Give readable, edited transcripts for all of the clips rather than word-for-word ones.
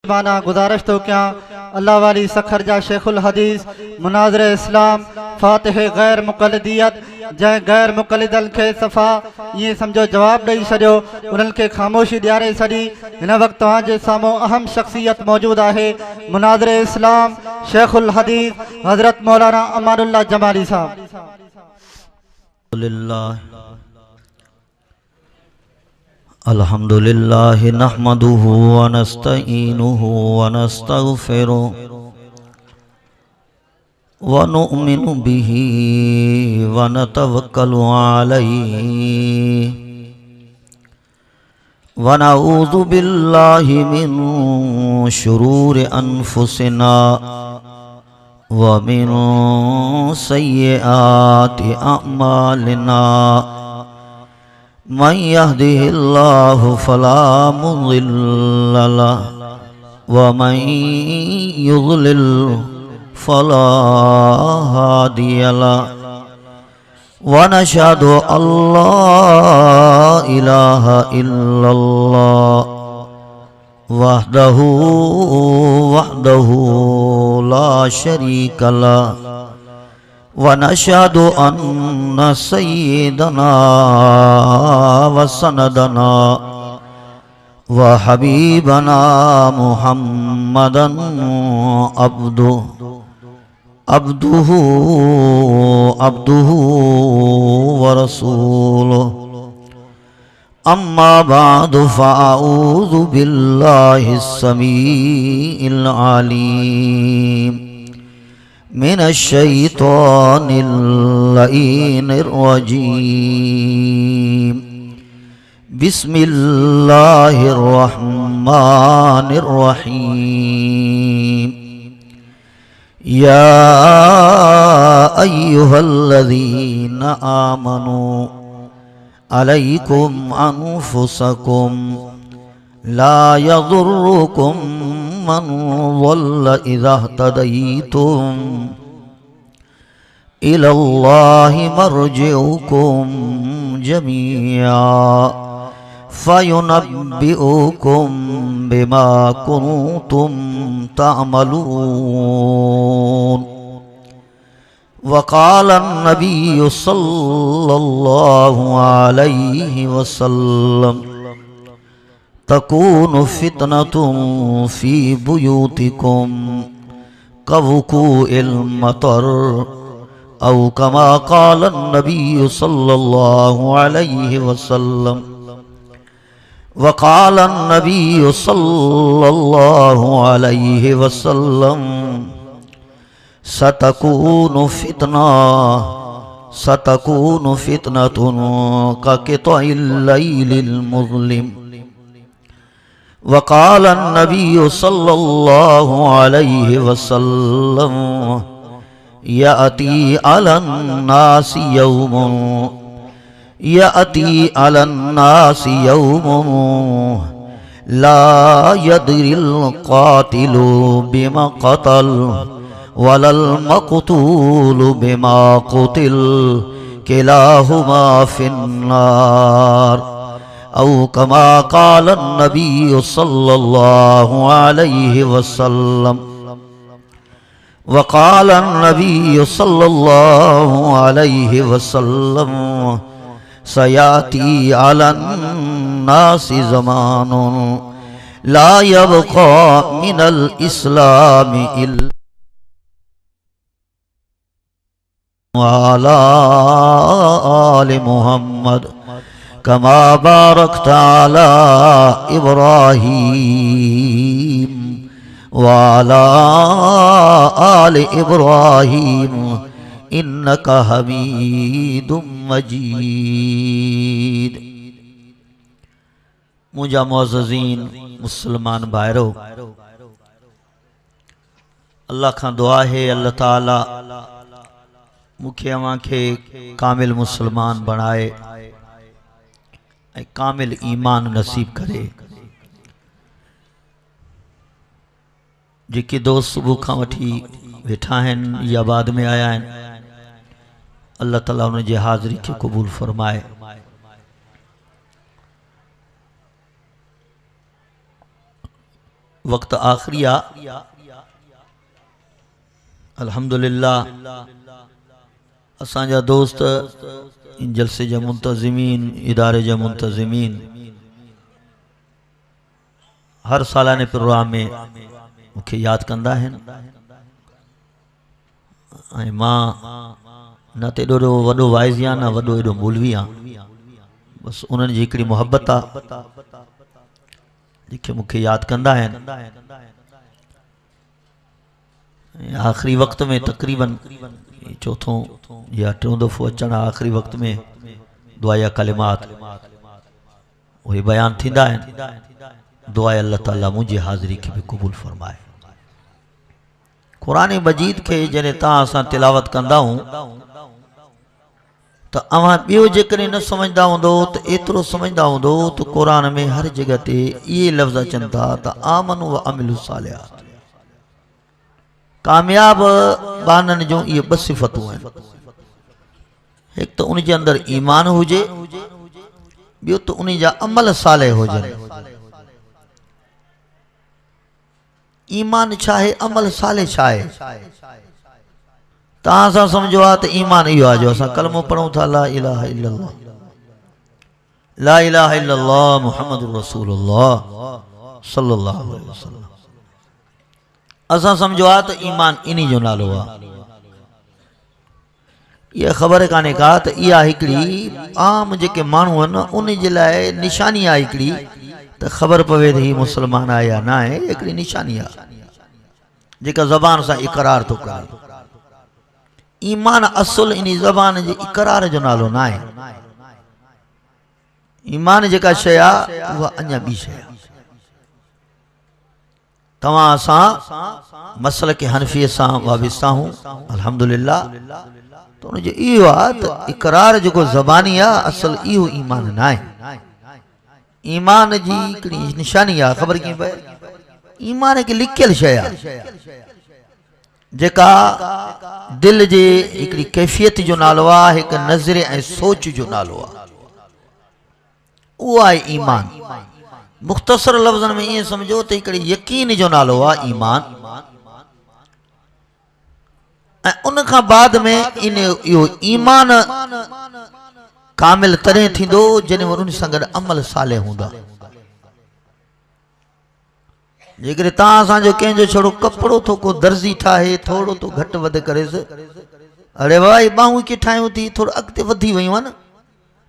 मुकदमाना गुजारिश तो क्या अल्लाह वाली सखर जा शेखुल हदीस मुनाज़िर इस्लाम फातिह गैर मुक़ल्लिदियत जै गैर मुक़ल्लिदन के सफ़ा ये समझो जवाब ॾेई छॾियो उन्हनि खे ख़ामोशी ॾियारे छॾी। हिन वक़्तु तव्हांजे साम्हूं अहम शख्सियत मौजूद आहे मुनाज़िर इस्लाम शेखुल हदीस हज़रत मौलाना अमानुल्लाह जमाली साहब। अल्हम्दुलिल्लाह नहमदुहु व नस्तईनुहु व नस्तगफिरुहु व नु'मिनु बिही व नतवक्कलु अलैहि व नऊज़ु बिल्लाहि मिन शुरूरि अनफुसिना व मिन सय्यिआति अअमालिना मन यहदिहिल्लाहु फला मुज़िल्ल लहु व मन युज़लिल फला हादिय लहु व नशहदु अल्ला इलाहा इल्लल्लाह वहदहु ला शरीका लहु व नशहदु अन्न सय्यदना व सनदना व हबीबना मुहम्मदन अब्दुहु व रसूलुहु अम्मा बादु फ़अऊज़ु बिल्लाहिस समीइल अलीम मिनश शैतानिर लईनिर रजीम बिस्मिल्लाहिर रहमानिर रहीम या अय्युहल्लज़ीना आमनू अलैकुम अनफुसकुम ला यदुर्रुकुम मन ज़ल्ल इज़ा इह्तदय्तुम इलल्लाहि मर्जिउकुम जमीआ फयुनब्बिउकुम बिमा कुन्तुम तअमलून। वक़ाल अन्नबिय्यु सल्लल्लाहु अलैहि वसल्लम तकूनु फितनतुन फी बुयूतिकुम कवुक़ूइल मतर औ कमा क़ाल अन्नबिय्यु सल्लल्लाहु अलैहि वसल्लम। वक़ाल अन्नबिय्यु सल्लल्लाहु अलैहि वसल्लम सतकूनु फितनतुन कक़ित्इल लैलिल मुज़लिम। वक़ाल अन्नबिय्यु सल्लल्लाहु अलैहि वसल्लम यअती अलन्नासि यौमुन ला यदरिल क़ातिलु बिमा क़तल वलल मक़तूलु बिमा क़ुतिल किलाहुमा फिन्नार औ कमा क़ाल अन्नबिय्यु सल्लल्लाहु अलैहि वसल्लम। वक़ाल अन्नबिय्यु सल्लल्लाहु अलैहि वसल्लम सयाती अलन्नासि ज़मानुन ला यबक़ा मिनल इस्लामि इल्ला वअला आलि मुहम्मद कमा बारकता अला इब्राहीम वअला आलि इब्राहीम इन्नका हमीदुम मजीद। मुझा मुअज़्ज़ज़ीन मुसलमान भाइरो, अल्लाह खां दुआ है अल्लाह ताला मुखे अवांखे कामिल मुसलमान बनाए कामिल ईमान नसीब करे। जेके दोस्त सुबह का वठी वेठा आहिनि या बाद में आया आहिनि, अल्लाह ताला उन जी हाज़िरी खे क़बूल फरमाए। वक्त आखिरी आ अल्हम्दुलिल्लाह असांजा दोस्त इन जलसे जा मुंतज़िमीन इदारे जा मुंतज़िमीन हर सालाने प्रोग्राम में मुख्य याद कंदा आहिनि ऐं मां न त एॾो वॾो वाइज़ी आहियां न वॾो एॾो मौलवी आहियां बसि उन्हनि जी हिकिड़ी मुहबत आहे जेके मूंखे यादि कंदा आहिनि आख़िरी वक़्त में तक़रीबन चौथों या टियों दफ़ो अचण आख़िरी वक़्त में दुआ या कलिमात उहे बयान थींदा आहिनि दुआ अल्लाह ताला मुंहिंजी हाज़िरी खे बि क़बूल फरमाए। क़ुरान मजीद के जॾहिं तव्हां असां तिलावत कंदा आहियूं त अवां ॿियो जेकॾहिं न सम्झंदा हूंदो त एतिरो सम्झंदा हूंदो त क़ुरान में हर जगह ते इहे लफ़्ज़ अचनि था त आमनु व अमिलु सालिहात कामयाब बाननि जूं इहे ॿ सिफ़तूं आहिनि हिकु त उन जे अंदरि ईमान हुजे ॿियो त उन जा अमल सालिह हुजनि। ईमान छा आहे अमल सालिह छा आहे तव्हां सां सम्झो आहे त ईमान इहो आहे जो असां कलमो पढ़ूं था ला इलाहा इल्लल्लाह मुहम्मदुर रसूलुल्लाह सल्लल्लाहु अलैहि वसल्लम असां सम्झो आहे त ईमान इन्ही जो नालो आहे। इहा ख़बर कान्हे का त इहा हिकिड़ी आम जेके माण्हू आहिनि उन जे लाइ निशानी आहे हिकिड़ी त ख़बर पवे त ही मुस्लमान आहे या न आहे हिकिड़ी निशानी आहे जेका ज़बान सां इक़रार थो करे। ईमान असुल इन ज़बान जे इक़रार जो नालो न आहे। ईमान जेका शइ आहे उहा अञा ॿी शइ आहे। तव्हां असां मसल के हनफीअ सां वाबिस्ता आहियूं अल्हम्दुलिल्लाह त उनजो इहो आहे त इक़रार जेको ज़बानी आहे असल इहो ईमान न आहे। ईमान जी हिकिड़ी निशानी आहे ख़बर कीअं पए ईमान हिकु लिकियल शइ आहे जेका दिल जे हिकिड़ी कैफ़ियत जो नालो आहे हिकु नज़रे ऐं सोच जो नालो आहे उहो आहे ईमान। मुख़्तसर लफ़्ज़नि में ईअं सम्झो त हिकिड़ी यकीन जो नालो आहे ईमान ऐं उन खां बाद में इहो ईमान कामिल तॾहिं थींदो जॾहिं उन सां गॾु अमल सालिह हूंदा। जेकॾहिं तव्हां असांजो कंहिंजो छड़ो कपिड़ो थो को दर्ज़ी ठाहे थोरो तो घटि वधि करेसि अरे भाई बाहूं कीअं ठाहियूं थी थोरो अॻिते वधी वयूं आहिनि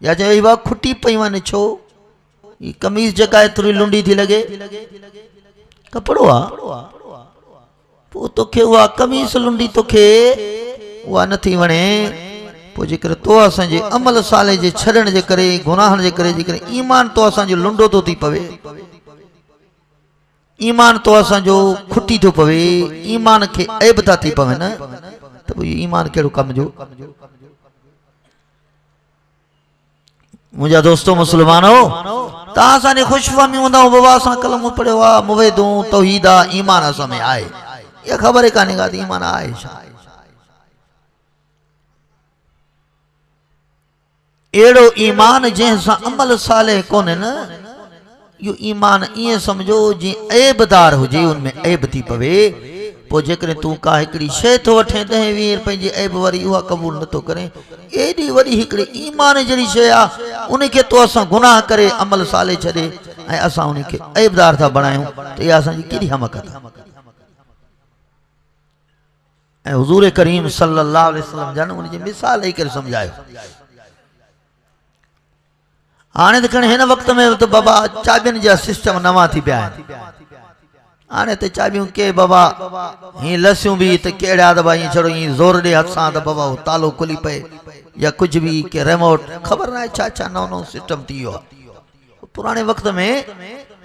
या चए भाउ खुटी पयूं आहिनि छो ही कमीज़ जेका एतिरी लुंडी थी लॻे कपिड़ो आहे पोइ तोखे उहा कमीज़ लुंडी तोखे उहा नथी वणे पोइ जेकर तो असांजे अमल साले जे छॾण जे करे गुनाहनि जे करे जेकर ईमान तो असांजो लुंडो थो थी पवे ईमान तो असांजो खुटी थो पवे ईमान खे ऐब था थी पवनि त पोइ ईमान कहिड़ो कम जो। मुंहिंजा दोस्तो मुस्लमानो तव्हां असांजे ख़ुशफ़हमी हूंदा बाबा असां कलमो पढ़ियो आहे मुवहिदूं तौहीद आहे ईमान असां में आहे इहा ख़बर ई कान्हे का त ईमान आहे छा। अहिड़ो ईमान जंहिंसां अमल सालिह कोन्हे न इहो ईमान ईअं सम्झो जीअं ऐबदार हुजे उनमें ऐब थी पवे पोइ जेकॾहिं तूं का हिकिड़ी शइ थो वठे 10-20 रुपए जी ऐब वारी उहा क़बूल नथो करे एॾी वॾी हिकिड़ी ईमान जहिड़ी शइ आहे उनखे तो असां गुनाह करे अमल सालिह छॾे ऐं असां उनखे ऐबदार था बणायूं त इहा असांजी केॾी हमक़त आहे। ऐं हुज़ूर करीम सल्लल्लाहु अलैहि वसल्लम जन उनजी मिसाल ॾेई करे सम्झायो। हाणे त खणी हिन वक़्त में त बाबा चाबियुनि जा सिस्टम नवां थी पिया आहिनि हाणे त चाबियूं के बाबा हीअं लसियूं बि त कहिड़ा त भाई छड़ो हीअं ज़ोर ॾे हथ सां त बाबा तालो खुली पए या कुझु बि के रिमोट ख़बर न आहे छा छा नओं नओं सिस्टम थी वियो आहे। पुराणे वक़्त में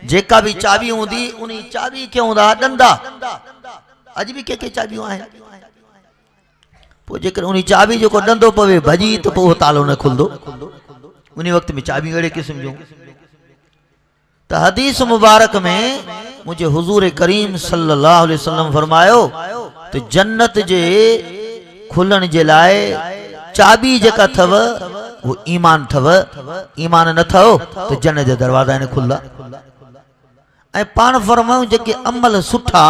जेका बि चाबी हूंदी उन चाबी खे हूंदा ॾंदा अॼु बि के चाबियूं आहिनि पोइ जेकर उन चाबी जेको ॾंदो पवे भॼी त पोइ उहो तालो न खुलंदो उन वक़्त में चाबियूं अहिड़े क़िस्म जूं त हदीस मुबारक में मुझे हुजूर करीम सल्लल्लाहु अलैहि वसल्लम फरमायो त जन्नत जे खुलण जे लाइ चाबी जेका थव वो ईमान थव ईमान न थव त जन्नत जा दरवाजा न खुलंदा ऐं पाण फरमायूं जेके अमल सुठा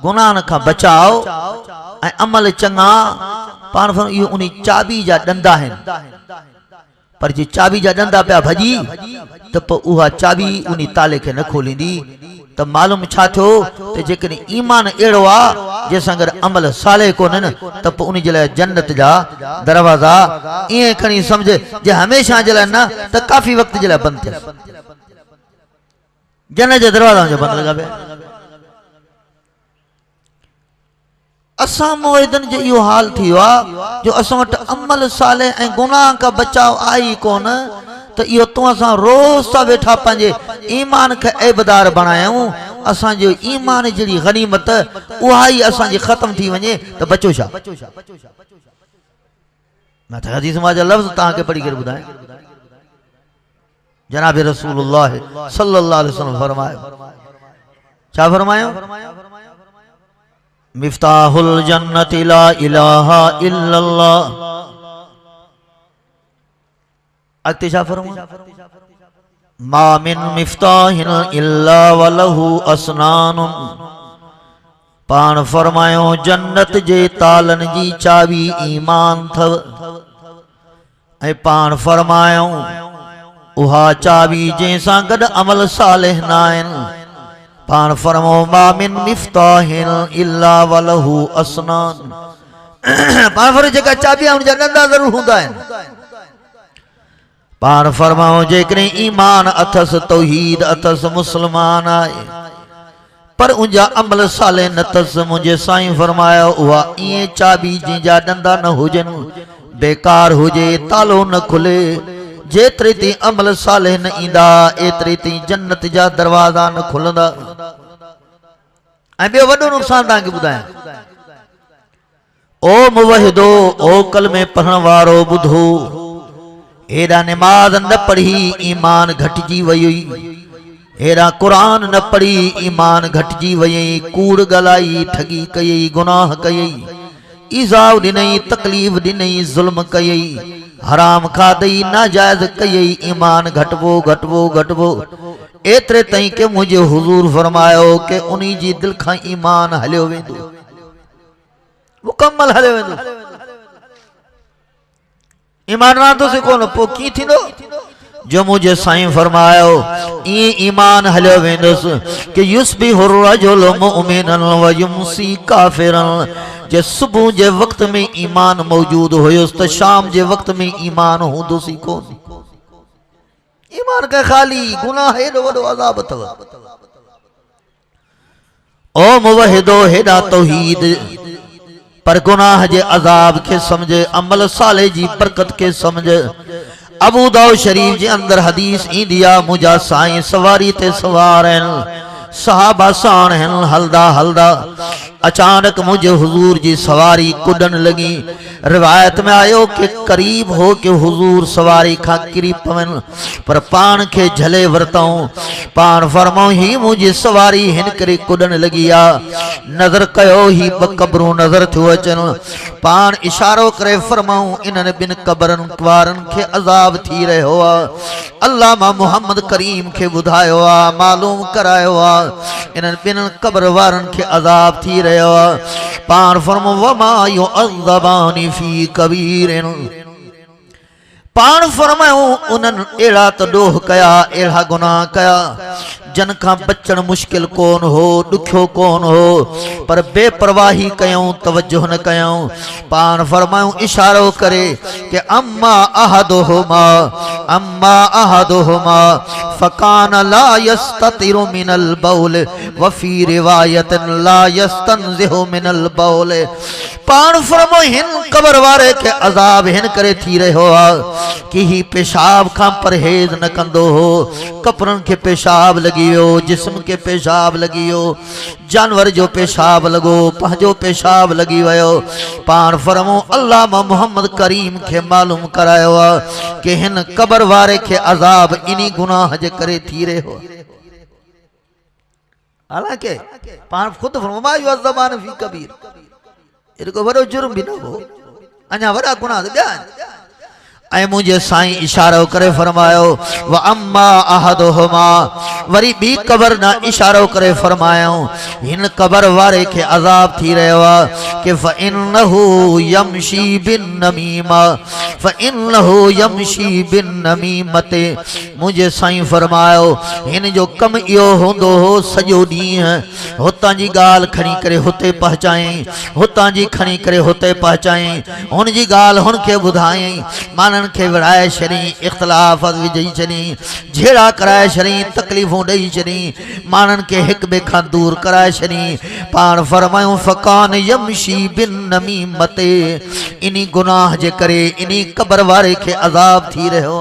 गुनाहन खां बचाओ ऐं अमल चङा पाण फरमायूं इहो उन चाबी जा ॾंदा आहिनि पर जे चाबी जा ॾंदा पिया भॼी त पोइ उहा चाबी उन ताले खे न खोलींदी त मालूम छा थियो त जेकॾहिं ईमान अहिड़ो आहे जंहिंसां गॾु अमल साले कोन्हनि त पोइ उन जे लाइ जन्नत जा दरवाज़ा ईअं खणी सम्झ जे हमेशह जे लाइ न त काफ़ी वक़्त जे लाइ बंदि थिया जन्नत जे दरवाज़ा जो बंदि लॻा पिया असां मुवहिदन जो इहो हाल थी वियो आहे जो असां वटि अमल साले ऐं गुनाह खां बचाव आई कोन तो यो तो असां रोज सा वेठा पंहिंजे ईमान खे ऐबदार बणायूं असांजो ईमान जहिड़ी गनीमत उहा ई असांजी ख़त्म थी वञे त बचो छा मां त हदीस मां जा लफ़्ज़ तव्हांखे पढ़ी करे ॿुधायां जनाब रसूलुल्लाह सल्लल्लाहु अलैहि वसल्लम फरमायो छा फरमायो मिफ्ताहुल जन्नति ला इलाहा इल्लल्लाह अगते छा फरमायो मा मिन मिफ्ताहिन इल्ला वलहु अस्नानुन पाण फरमायो जन्नत जे तालन जी चाबी ईमान थव ऐं पाण फरमायो उहा चाबी जंहिंसां गॾु अमल सालिह न आहिनि पाण फरमो मा मिन मिफ्ताहिन इल्ला वलहु अस्नान पाण फरमायो जेका चाबियां उन जा ॾंदा ज़रूर हूंदा आहिनि पाण फरमाओ जेकॾहिं ईमान अथस तौहीद अथस मुस्लमान आहे पर उनजा अमल साले न अथस मुंहिंजे साईं फरमायो उहा ईअं चाबी जंहिंजा ॾंदा न हुजनि बेकार हुजे तालो न खुले जेतिरे ताईं अमल साले न ईंदा एतिरे ताईं जन्नत जा दरवाज़ा न खुलंदा ऐं ॿियो वॾो नुक़सान तव्हांखे ॿुधायां ओ मुवहिदो ओ कलमे पढ़ण वारो ॿुधो हेरा नमाज न पढ़ी ईमान घटजी वई हेरा कुरान न पढ़ी ईमान घटजी वई कूड़ गलाई ठगी कई गुनाह कई ईज़ाव ॾिनई तकलीफ़ ॾिनई ज़ुल्म कई हराम खाधई नाजायज़ कई ईमान घटबो घटबो घटबो एतिरे ताईं के मुंहिंजे हुज़ूर फरमायो के उन्ही जी दिल खां ईमान हलियो वेंदो मुकम्मल हलियो वेंदो ईमान रांदो से कोन पो की थींदो जो मुझे साईं फरमायो ई ईमान हलियो वेंदुस कि युस्बिहु रजुल मुमिनन व युमसी काफिरन जे सुबह जे वक्त में ईमान मौजूद हुयुस त शाम जे वक्त में ईमान हुंदुस ही कोन ईमान का खाली गुनाह एडो वडो अज़ाब अथव ओ मुवहिदो हेडा तौहीद पर गुनाह जे अजाब के समझ अमल साले जी बरकत के समझ अबू दाऊद शरीफ जे अंदर हदीस इंदिया मुझा साईं सवारी ते सवार हैं सहाबा साण हैं हलदा हलदा अचानक मुझे हुजूर जी सवारी कुडन लगी रिवायत में आयो कि करीब हो के हुजूर सवारी खां किरी पवन पर पान के झले वरताऊं पान फरमाऊं ही मुझे सवारी हिन करे कुडन लगी आ नजर कयो ही ब कब्रूं नजर थियो अचन पान इशारो करे फरमाऊं इन्हनि बिन कब्रन वारन के अजाब थी रहियो आ अल्लामा मोहम्मद करीम के बुधायो आ मालूम करायो आ इन्हनि बिन कब्र वारन के अजाब थी रहियो आ पान फरमाऊं वमा युअज़्ज़बानी फी कबीरिन पान फरमायूं उन्हनि अहिड़ा त ॾोह कया अहिड़ा गुनाह कया जन खां बचण मुश्किल कोन हो ॾुखियो कोन हो पर बेपरवाही कयूं तवज्जो न कयूं पान फरमायूं इशारो करे कि अम्मा अहदुहुमा फकान ला यस्ततिरु मिनल बौल व फी रिवायतन ला यस्तनज़िहु मिनल बौल पान फरमायूं हिन कब्र वारे के अजाब हिन करे थी रहियो आ कि ही पेशाब खां परहेज न कंदो हो कपड़न के पेशाब लगी वियो जिस्म के पेशाब लगी वियो जानवर जो पेशाब लगो पंहिंजो पेशाब लगी वयो पान फरमो अल्लामा मोहम्मद करीम के मालूम करायो कि हिन कब्र वारे के अजाब इन्ही गुनाह जे करे थी रहियो हालांकि पान खुद फरमा युअज़्ज़बान फी कबीर इनको बड़ो जुर्म भी न हो अञा वड़ा गुनाह ॿिया ऐ मुझे साईं इशारो करे फरमायो व अम्मा अहदुहुमा वरी बी कबर ना इशारो करे फरमायो हिन कबर वारे के अजाब थी रहे वा कि फइन्नहु यमशी बिन नमीमा फइन्नहु यमशी बिन नमीमते मुझे साईं फरमायो हिन जो कम इहो होंदो हो सॼो ॾींहुं हुतां जी ॻाल्हि खणी करे हुते पहुचाई हुतां जी खणी करे हुते पहुचाई हुन जी ॻाल्हि हुन खे ॿुधाई माननि खे विड़ाए छॾी इख़्तिलाफ़ विझी छॾी झेड़ा कराए छॾी तकलीफ़ूं ॾेई छॾी माननि खे हिक ॿिए खां दूर कराए छॾी पाण फरमायूं फ़कान यमशी बिन नमीमते इन्ही गुनाह जे करे इन्ही कबर वारे खे अज़ाब थी रहियो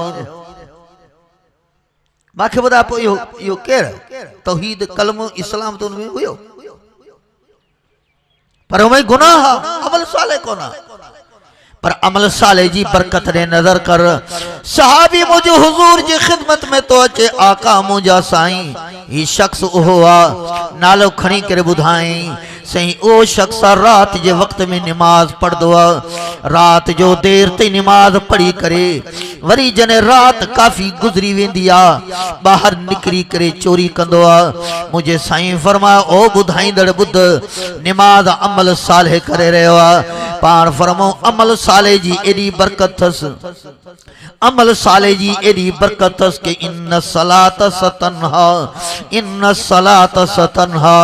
मांखे ॿुधाए पोइ इहो केरु तौहीद कलमो इस्लाम तो उनमें हुयो पर उहे गुनाह अमल साले कोन पर अमल साले जी बरकत ने नजर कर सहाबी मुझे हुजूर जी खिदमत में तो अचे आका मुझा साईं ही शख्स उहो आ नालो खणी करे ॿुधाई सही ओ शख्स रात जे वक्त में नमाज पढ़दो रात जो देर ते नमाज पढ़ी करे वरी जने रात काफी गुजरी वेंदी आ बाहर निकरी करे चोरी कंदो आ मुझे साईं फरमायो ओ ॿुधाईंदड़ ॿुध नमाज अमल साले करे रहियो आ पाण फरमो अमल साले जी एडी बरकत थस अमल साले जी एडी बरकत थस के इन सलात सतनहा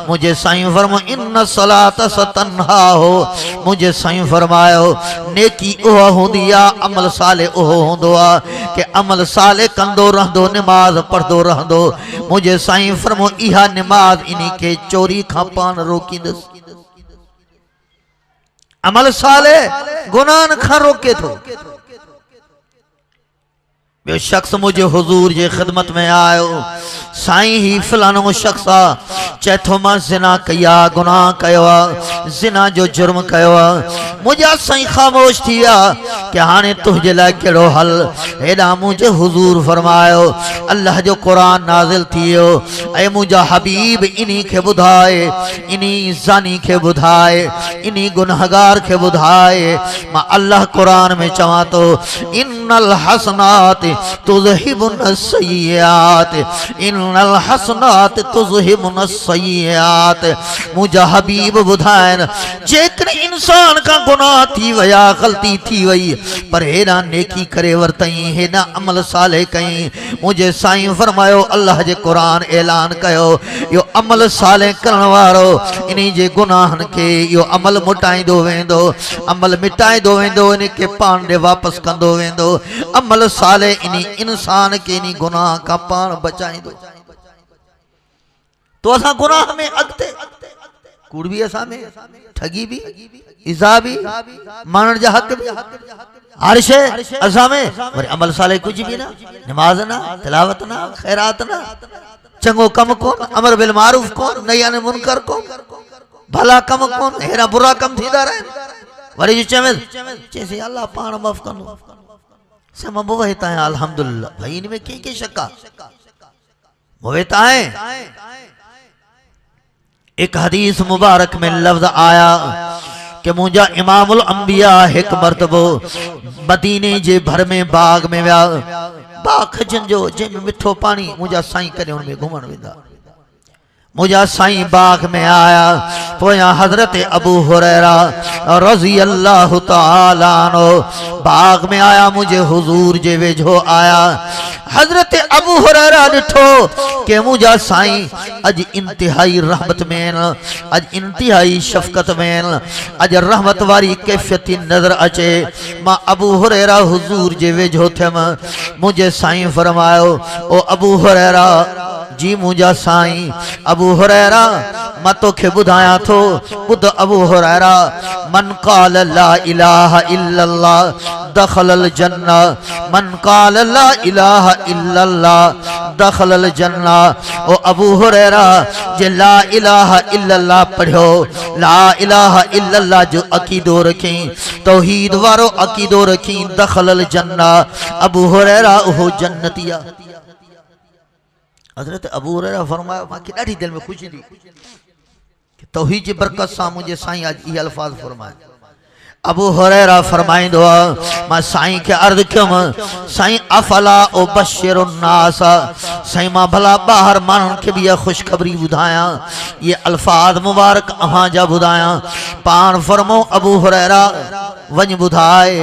मुझे साईं फरमो इन सलात सतनहा हो मुझे साईं फरमायो नेकी ओह होंदी आ अमल साले ओह होंदो आ के अमल साले कंदो रहंदो नमाज पढ़दो रहंदो मुझे साईं फरमो इहा नमाज इन्ही के चोरी खां पान रोकींदस अमल साले गुनाहन खां रोके थो ॿियो शख्स मुझे हुजूर जे खिदमत में आयो साईं ही फलानो शख्स आ चए थो मां ज़िना कया गुनाह कयो आ ज़िना जो जुर्म कयो आ मुझा साईं ख़ामोश थी विया कि हाणे तुंहिंजे लाइ कहिड़ो हल हेॾा मुझे हुजूर फरमायो अल्लाह जो क़ुरान नाज़िल थी वियो ऐं मुंहिंजा हबीब इन्ही खे ॿुधाए इन्ही ज़ानी खे ॿुधाए इन्ही गुनहगार खे ॿुधाए मां अल्लाह क़ुरान में चवां थो इन्नल हसनात तुज़हिबुन सय्यिआत इन्नल हसनात तुज़हिबुन सय्यिआत मुंहिंजा हबीब ॿुधाइनि जेकॾहिं इंसान का गुनाह थी वया गलती थी वई पर हेॾा नेकी करे वरतई हेॾा अमल साले कई मुझे साईं फरमायो अल्लाह जे क़ुरान ऐलान कयो यो अमल साले करण वारो इन्ही जे गुनाहनि खे इहो अमल मुटाईंदो वेंदो अमल मिटाईंदो वेंदो इन खे पाण ॾे वापसि कंदो वेंदो अमल साले इन्ही इंसान के इन्ही गुनाह खां पाण बचाईंदो तो असां गुनाह में अॻिते कूड़ भी असां में ठगी भी इज़ा भी मानण जा हक भी हर शइ असां में वरी अमल साले कुछ भी ना नमाज ना तिलावत ना खैरात ना चंगो कम कोन अमर बिल मारूफ कोन नहियाने मुनकर कोन भला कम कोन हेरा बुरा कम थींदा रहन वरी जो चेसे अल्लाह पाण माफ कंदो से मां वहता है अल्हम्दुलिल्लाह भाई इनमें के शक्का वहता है एक हदीस मुबारक में लफ्ज आया कि मुझा इमामुल अंबिया एक मर्तबो मदीने जे भर में बाग में विया बाग खजन जो जिन मिठो पानी मुझा साईं करे उनमें घुमण वेंदा मुझा साईं बाग में आया पोया हजरत अबू हुरैरा रज़ी अल्लाह तआला अन्हु बाग में आया मुझे हुजूर जे वेझो आया हजरत अबू हुरैरा ॾिठो के मुझा साईं अज इंतहाई रहमत में अज इंतहाई शफकत में अज रहमत वारी कैफियत नजर अचे मां अबू हुरैरा हुजूर जे वेझो थियम मुझे साईं फरमायो ओ अबू हुरैरा जी मुझा साईं अबू हुरैरा मैं तोखे बुधाया थो बुध अबू हुरैरा मन काल ला इलाहा इल्लल्लाह दखलल जन्ना मन काल ला इलाहा इल्लल्लाह दखलल जन्ना ओ अबू हुरैरा जे ला इलाहा इल्लल्लाह पढ़ो ला इलाहा इल्लल्लाह जो अकीदो रखी तौहीद वारो अकीदो रखी दखलल जन्ना अबू हुरैरा ओहो जन्नतिया हजरत अबू हुरैरा फरमाया मांखे ॾाढी दिल में खुशी थी कि तौहीद जी बरकत सां मुझे साईं आज ये अल्फाज फरमाए अबू हुरैरा फरमाइंदो मां साईं के अर्ज कयम साईं अफला ओ बशिरुन नास साईं मां भला बाहर मानन के भी खुशखबरी बुधाया ये अल्फाज मुबारक अहां जा बुधाया पान फरमो अबू हुरैरा वंज बुधाए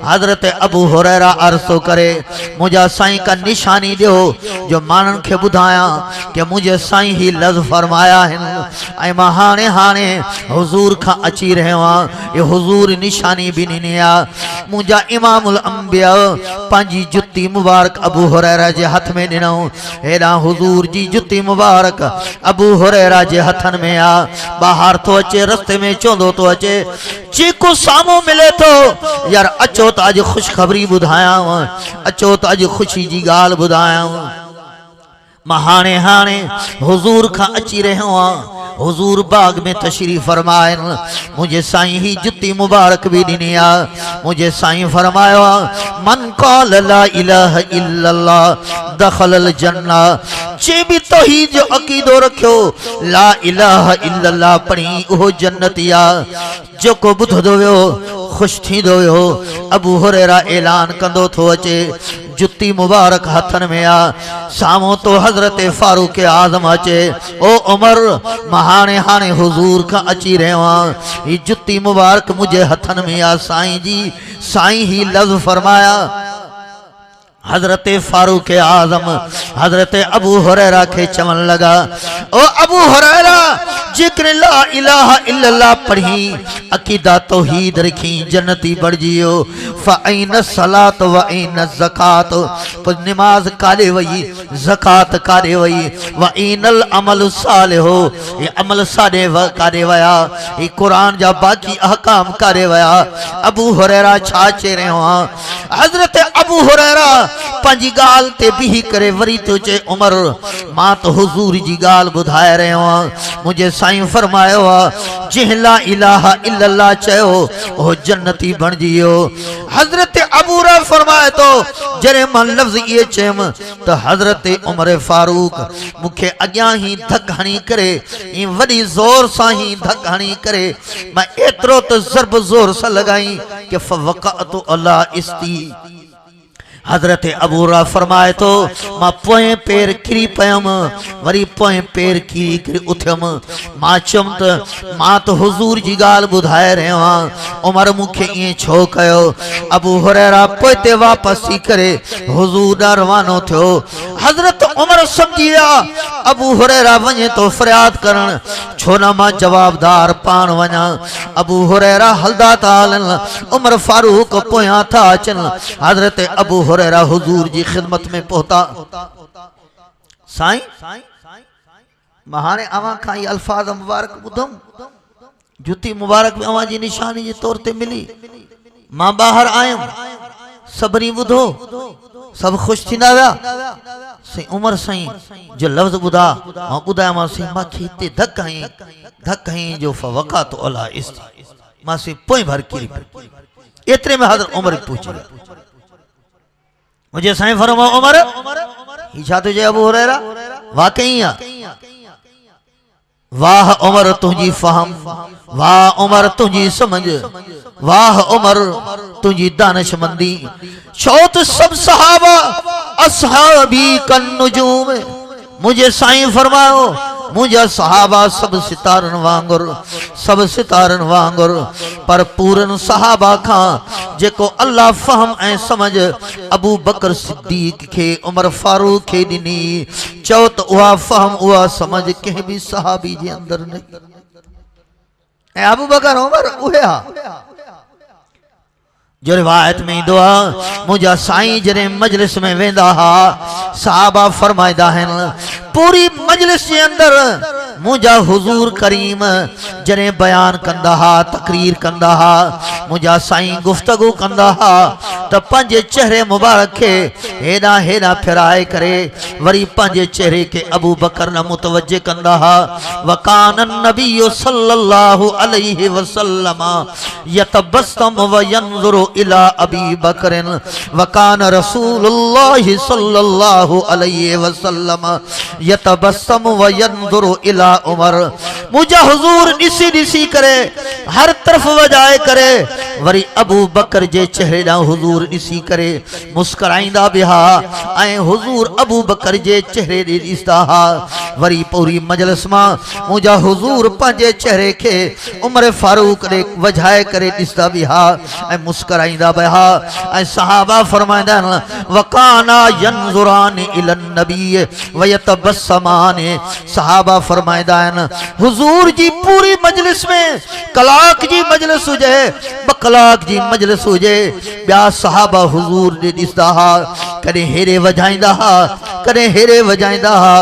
हजरत अबू हुरैरा अर्ज तो करे मुझा साईं का निशानी दियो जो मानन के बुधाया कि मुझे साईं ही लफ्ज़ फरमाया है ऐ मां हाने हाने हुजूर का अची रहियो ये हुजूर निशानी भी नहीं आ मुझा इमामुल अंबिया पंजी जुत्ती मुबारक अबू हुरैरा जे हथ में दिनो हेरा हुजूर जी जुत्ती मुबारक अबू हुरैरा जे हथन में आ बाहर तो अचे रस्ते में चोंदो तो अचे चीकू सामो मिले तो यार अचो तो अज खुशखबरी बुधाया अचो तो अज खुशी जी गाल बुधाया मां हाने हाने हुजूर का अची रहियो हुजूर बाग में तशरीफ फरमाए मुझे साईं ही जुत्ती मुबारक भी दिनी आ मुझे साईं फरमायो मन क़ाल ला इलाहा इल्लल्लाह दखलल जन्ना जे भी तौहीद जो अकीदो रखियो ला इलाहा इल्लल्लाह पढ़ी उहो जन्नती आ जेको बुधदो वियो खुश थींदो वियो अबू हुरैरा ऐलान कंदो थो अचे जुत्ती मुबारक हथन में आ सामो तो हजरत फारूक आजम अचे ओ उमर महाने हाने हुजूर का अची रहियो ये जुत्ती मुबारक मुझे हथन में आ साईं जी साईं ही लफ्ज़ फरमाया हजरत फारूक आजम हजरत अबू हुरैरा के चमन लगा ओ अबू हुरैरा जिक्र ला इलाहा इल्लल्लाह पढ़ी अकीदा तौहीद रखी जन्नती बढ़ जियो फ़अैन सलात व ऐन ज़कात पर नमाज काले वई ज़कात काले वई व ऐनल अमल सालिहो ये अमल सादे व काले वया ये कुरान जा बाकी अहकाम काले वया अबू हुरैरा छा चे रहियो हजरत अबू हुरैरा पंजी गाल ते बिही करे वरी तो चे उमर मां तो हुजूर जी गाल बुधाए रहियो मुझे साईं फरमायो जिह ला इलाहा इल्लल्लाह चयो ओ जन्नती बन जियो हजरत अबू हुरैरा फरमाए तो जरे मां लफ्ज़ ये चेम तो हजरत उमर फारूक मुखे अग्यां ही धक हणी करे ई वडी जोर सा ही धक हणी करे मैं एतरो तो ज़रब जोर सा लगाई कि फवक़अतु अला इस्ती हजरत अबू हुरैरा फरमाए तो मां पोए पैर किरी पयम वरी पोए पैर किरी किरी उथयम मां चम त मां तो हुजूर जी गाल बुधाए रहियो उमर मुखे ये छो कयो अबू हुरैरा पोते वापस थी करे हुजूर दा रवानो थियो हजरत उमर समझिया अबू हुरैरा वने तो फरियाद करण छो ना मां जवाबदार पान वना अबू हुरैरा हलदा था हलन उमर फारूक पोया था अचन हजरत अबू हुरैरा हुजूर जी खिदमत में पहुंचा साईं महाने अवां खां ये अल्फाज मुबारक बुधम जुती मुबारक में अवां जी निशानी जे तौर ते मिली मां बाहर आयम सबरी बुधो सब खुश थींदा विया साईं उमर साईं जो लफ्ज़ बुधा मां बुधाया मां साईं मां खेते धक हई जो फवक़अतु अला इस्ती मां से पोई भर किरी एतरे में हजरत उमर पूछी मुझे साईं फरमा उमर ही छा तुझे अबू हुरैरा वाकई आ वाह उमर तुझी फहम वाह उमर तुझी समझ वाह उमर तुझी दानिशमंदी शौत सब सहाबा असहाबी कन नुजूम मुझे साईं फरमाओ मुझा सहाबा सब सितारन वांगुर पर पूरन सहाबा खां जेको अल्लाह फहम ऐं समझ अबू बकर सिद्दीक के उमर फारूक के दिनी चो तो उहा फहम उहा समझ के भी सहाबी जे अंदर नहीं ऐं अबू बकर उमर उहे हा जो रिवायत में दुआ मुझा साईं जरे मजलिस में वेंदा हा सहाबा फरमाइदा हैं पूरी मजलिस के अंदर मुझा हुजूर करीम जरे बयान कंदा हा तकरीर कंदा हा मुझा साईं गुफ्तगू कंदा हा तो पंजे चेहरे मुबारक के हेदा हेदा फिराए करे वरी पंजे चेहरे के अबू बकर न मुतवज्जे कंदा हा वकान नबी सल्लल्लाहु अलैहि वसल्लम यतबस्सम व यंजुरु इला अबी बकर वकान रसूलुल्लाह सल्लल्लाहु अलैहि वसल्लम यतबस्सम व यंजुरु इला उमर मुझा हुजूर निसी निसी करे हर तरफ वजाए करे वरी अबू बकर जे चेहरे दा हुजूर ॾिसी करे मुस्कुराईंदा बिहा ऐं हुजूर अबू बकर जे चेहरे ॾे ॾिसदा हा वरी पूरी मजलिस मां मुंहिंजा हुजूर पंहिंजे चेहरे खे उमर फारूक ॾे वझाए करे ॾिसदा बिहा ऐं मुस्कुराईंदा बिहा ऐं सहाबा फरमाईंदा आहिनि वकाना यंजुरान इलन नबी वयतबस्समान सहाबा फरमाईंदा आहिनि हुजूर जी पूरी मजलिस में कलाक जी मजलिस हुजे 2 कलाक जी मजलिस हुजे ॿिया सहाबा हुजूर ॾे ॾिसदा हा कॾहिं हेरे वजाईंदा हा कॾहिं हेरे वजाईंदा हा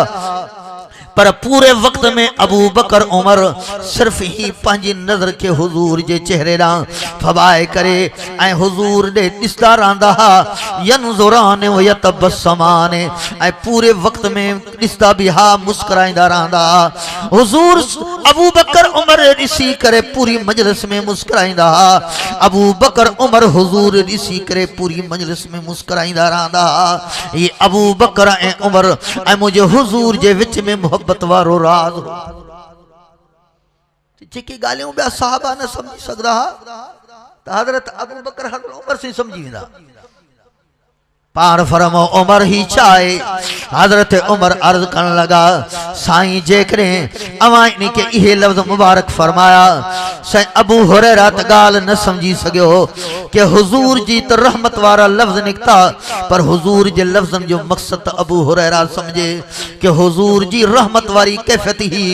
पर पूरे वक्त में अबू बकर उमर सिर्फ ही पंहिंजी नज़र के हुजूर जे चेहरे ॾांहुं फबाए करे ऐं हुजूर ॾे ॾिसदा रहंदा हा यंजुरान व यतबस्समान ऐं पूरे वक्त में ॾिसदा बि हा मुस्कुराईंदा रहंदा हा हुजूर अबू बकर उमर ॾिसी करे पूरी मजलिस में मुस्कुराईंदा हा अबू बकर उमर हुजूर ॾिसी करे पूरी मजलिस में मुस्कुराईंदा रहंदा हा ये अबू बकर ऐं उमर ऐं मुंहिंजे हुजूर जे विच में मोहब्बत वारो राज हो जेके ॻाल्हियूं ॿिया साहबा न समझी सघंदा त हज़रत अबू बकर हज़रत उमर से समझी वेंदा पाण फरमो उमर ही चाहे हजरत उमर अर्ज करण लगा साईं जेकॾहिं अवां इन के इहे लफ्ज़ मुबारक फरमाया साईं अबू हुरैरा त ॻाल्हि न समझी सघियो कि हुजूर जी त रहमत वारा लफ्ज़ निकता पर हुजूर जे लफ्ज़न जो मक़सद अबू हुरैरा समझे कि हुजूर जी रहमत वारी कैफियत ही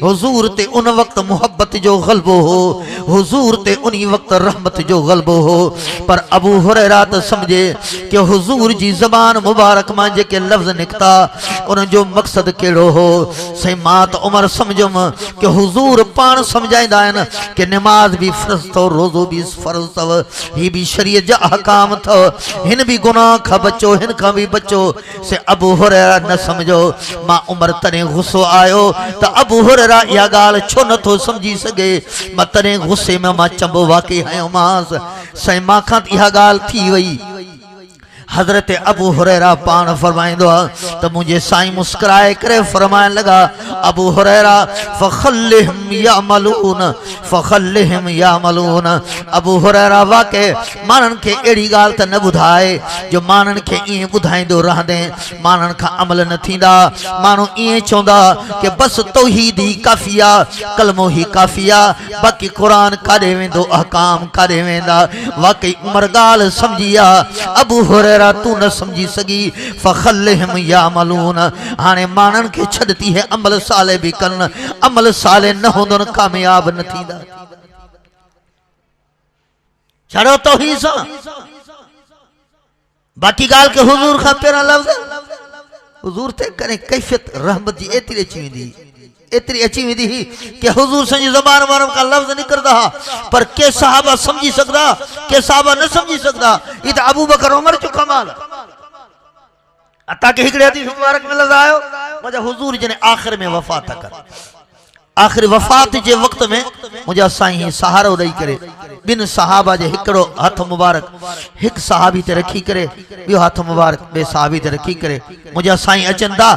हुजूर ते उन वक्त मोहब्बत जो ग़लबो हो हुजूर ते उन वक्त रहमत जो ग़लबो हो पर अबू हुरैरा त समझे कि हुजूर जी ज़बान मुबारक मां जेके लफ्ज़ निकता उन जो मक़सद केड़ो हो सही मां त उमर समझुम कि हुजूर पाण समझाईंदा आहिनि कि नमाज भी फर्ज़ थो रोज़ो भी फर्ज़ थव ही भी शरीयत जा अहकाम थव हिन भी गुनाह खां बचो हिन खां भी बचो से अबू हुरैरा न समझो मां उमर तॾहिं गुस्सो आयो त अबू हुरैरा इहा ॻाल्हि छो नथो समझी सघे मां तॾहिं गुस्से में मां चंबो वाक़ई आयोमांसि सही मां खां इहा ॻाल्हि थी वई हजरत अबू हुरैरा पान फरमाइंदो तो मुझे साईं मुस्कुराए करे फरमाइण लगा अबू हुरैरा फखल्लिहिम यामलून अबू हुरैरा वाके मानन के एड़ी गाल त न बुधाए जो मानन के ई बुधाइंदो रहंदे मानन का अमल न थींदा मानो ई चोंदा कि बस तौहीद ही काफिया कलमो ही काफिया बाकी कुरान कादे वेंदो अहकाम कादे वेंदा वाकई उमर गाल समझिया अबू हुरैरा तू न समझी सगी फखल्लिहिम यामलून हाने मानन के छदती है अमल साले भी कन अमल साले न होंदन कामयाब न थींदा छड़ो तो ही सा बाकी गाल के हुजूर का पेरा लफ्ज हुजूर ते करे कैफियत रहमत जी एतरी अची वेंदी ही कि हुजूर संजी ज़बान वारम का लफ्ज निकरदा पर के सहाबा समझी सकदा के सहाबा न समझी सकदा ई त अबू बकर उमर जो कमाल अता के हिकड़े हदीस मुबारक में लफ्ज आयो मुझे हुजूर जने आखिर में वफात कर आखिर वफात जे वक्त में मुझे साईं सहारो दई करे बिन सहाबा जे हिकड़ो हथ मुबारक हिक सहाबी ते रखी करे बियो हथ मुबारक बे सहाबी ते रखी करे मुझे साईं अचंदा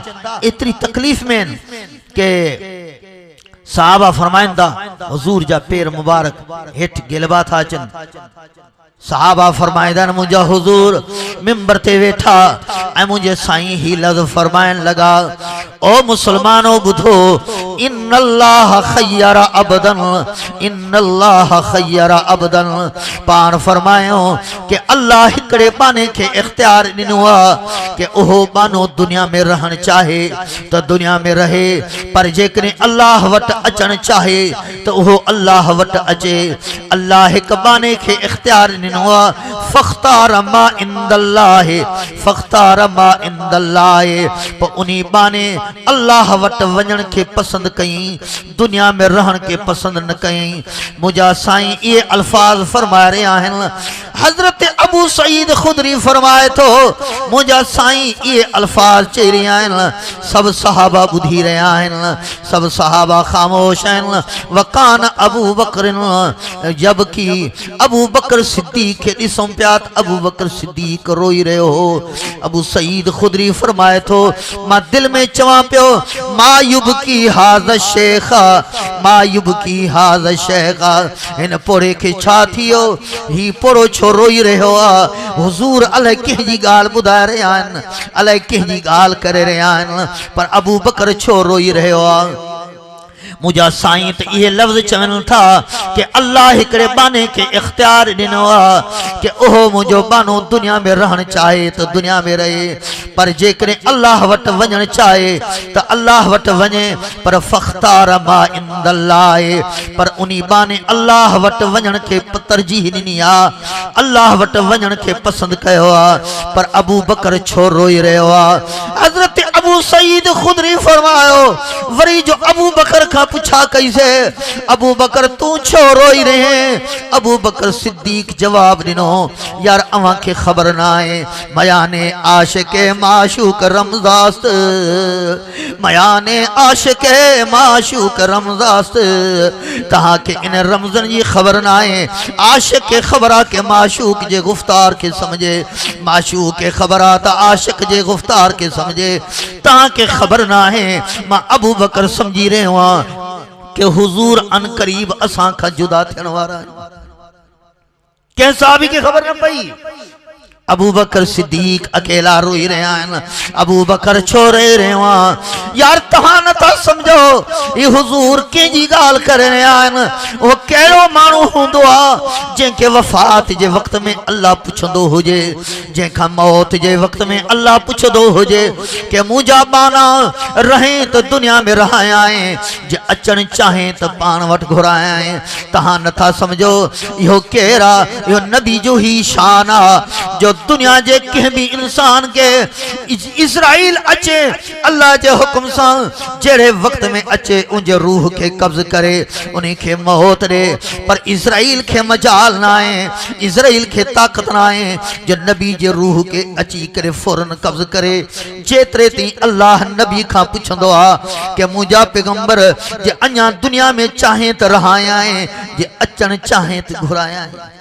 इतनी तकलीफ में के सहाबा फरमाइंदा हुजूर जा पैर मुबारक हेठ गिलबा था अचन सहाबा फरमाइंदा मुझा हुजूर मिंबर ते वेठा ऐ मुझे साईं ही लफ्ज़ फरमाइन लगा ओ मुसलमानो बुधो इन्नल्लाह खय्यरा अबदन पान फरमायो कि अल्लाह हिकड़े बाने के इख्तियार दिनो कि ओहो बानो दुनिया में रहन चाहे तो दुनिया में रहे पर जेकने अल्लाह वट अचन चाहे तो ओहो अल्लाह वट अचे अल्लाह हिक बाने के इख्तियार दिनो फख्तार मा इंदल्लाह पर उनी बाने अल्लाह वट वजन के पसंद कई दुनिया में रहन के पसंद न कई मुझा साईं ये अल्फाज फरमा रहे हैं हजरत अबू सईद खुदरी फरमाए तो मुझा साईं ये अल्फाज चई रहा हैं सब सहाबा बुधी रहा हैं सब सहाबा खामोश हैं वकान अबू बकर जबकि अबू बकर सिद्दीक के ॾिसूं पिया अबू बकर सिद्दीक रोई रहे हो अबू सईद खुदरी फरमाए तो मां दिल में चवां पियो मा युबकी हाज़ शेख मायुब की हाज शेखा इन पोरे के छा थियो ही पोरो छो रोई रहियो आ हुजूर अलाए कंहिंजी ॻाल्हि ॿुधाए रहिया आहिनि अलाए कंहिंजी ॻाल्हि करे रहिया आहिनि पर अबू बकर छो रोई रहियो आ मुझा साईं तो ये लफ्ज चवन था कि अल्लाह हिकड़े बाने के इख्तियार दिनो कि ओहो मुझो बानो दुनिया में रहन चाहे तो दुनिया में रहे पर जेकरे अल्लाह वट वजन चाहे तो अल्लाह वट वने पर फख्तार मा इंदल्लाह पर उनी बाने अल्लाह वट वजन के तरजीह दिनी आ अल्लाह वट वजन के पसंद कयो आ पर अबू बकर छो रोई रहियो आ हजरत अबू सईद खुदरी फरमायो वरी जो अबू बकर का पूछा कैसे अबू बकर तू छो रोई रहे अबू बकर सिद्दीक जवाब दिनो यार अवा के खबर ना है मयाने आशिके माशूक रमजास्त मयाने आशिके माशूक रमजास्त तहा के इन रमजन ये खबर ना है आशिक के खबरा के माशूक जे गुफ्तार के समझे माशूक के खबरा ता आशिक जे गुफ्तार के समझे तहा के खबर ना है मां अबू बकर समझी रहे हुआ कि हुजूर अन करीब असां खा जुदा थियण वारा के साहबी की खबर न पई अबू बकर सिद्दीक अकेला रोई रहा है अबू बकर छो रहे रहे यार तहां न था समझो ये हुजूर केजी गाल कर रहा है वो केड़ो मानू हुंदो आ जेके वफात जे वक्त में अल्लाह पुछंदो हुजे जेका मौत जे वक्त में अल्लाह पुछंदो हुजे के मुजा बाना रहे तो दुनिया में रहाया है जे अचन चाहे तो पान वट घुराया है तहां न था समझो यो केरा यो नबी जो ही शान आ जो दुनिया जे के भी इंसान के इस्राइल अचे अल्लाह जे हुक्म से जेड़े वक्त में अचे उनजे रूह के कब्ज करे उन्हीं के मौत दे पर इस्राइल के मजाल ना है इस्राइल के ताकत ना है जो नबी जे रूह के अची करे फौरन कब्ज करे जेतरे ती अल्लाह नबी का पुछंदो आ के मुजा पैगंबर जे अन्या दुनिया में चाहे तो रहाया है जे अचन चाहे तो घुराया है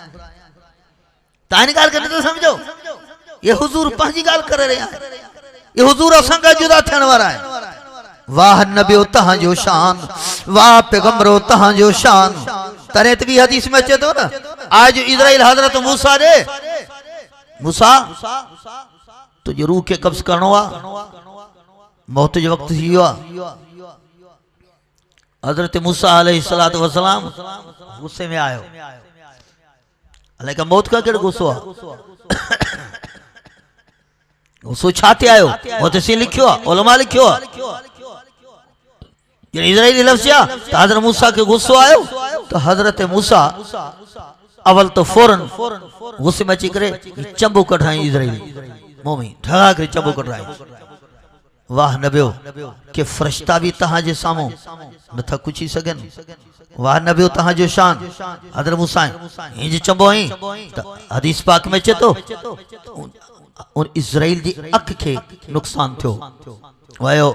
तानी गाल करने तो समझो ये हुजूर पांची गाल कर रहे हैं ये हुजूर असंगा जुदा थियण वारा है वाह नबियो तहां जो शान वाह पैगंबरो तहां जो शान तने भी हदीस में अचे तो ना आज इजराइल हजरत मूसा दे मूसा तुझे रूह के कब्ज करनो आ मौत जो वक्त थी हुआ हजरत मूसा अलैहिस्सलातु वस्सलाम गुस्से में आयो अल्लाह का मौत का केड़ गुस्सो गुस्सो छाते आयो वो तो सी लिखियो उलमा लिखियो ये इजराइली लफ्ज़ या तो हजरत मूसा के गुस्सो आयो तो हजरत मूसा अवल तो फौरन गुस्से में अची करे चंबो कढाई इजराइली मुंह में ढगा करे चंबो कढाई वाह नबियो के फरिश्ता भी तहां जे सामो नथा कुछ ही सगन वाह नबियो तहां जो शान हजरत मूसा इंज चंबो ही हदीस पाक में चे तो उन इजराइल जी अख के नुकसान थियो वायो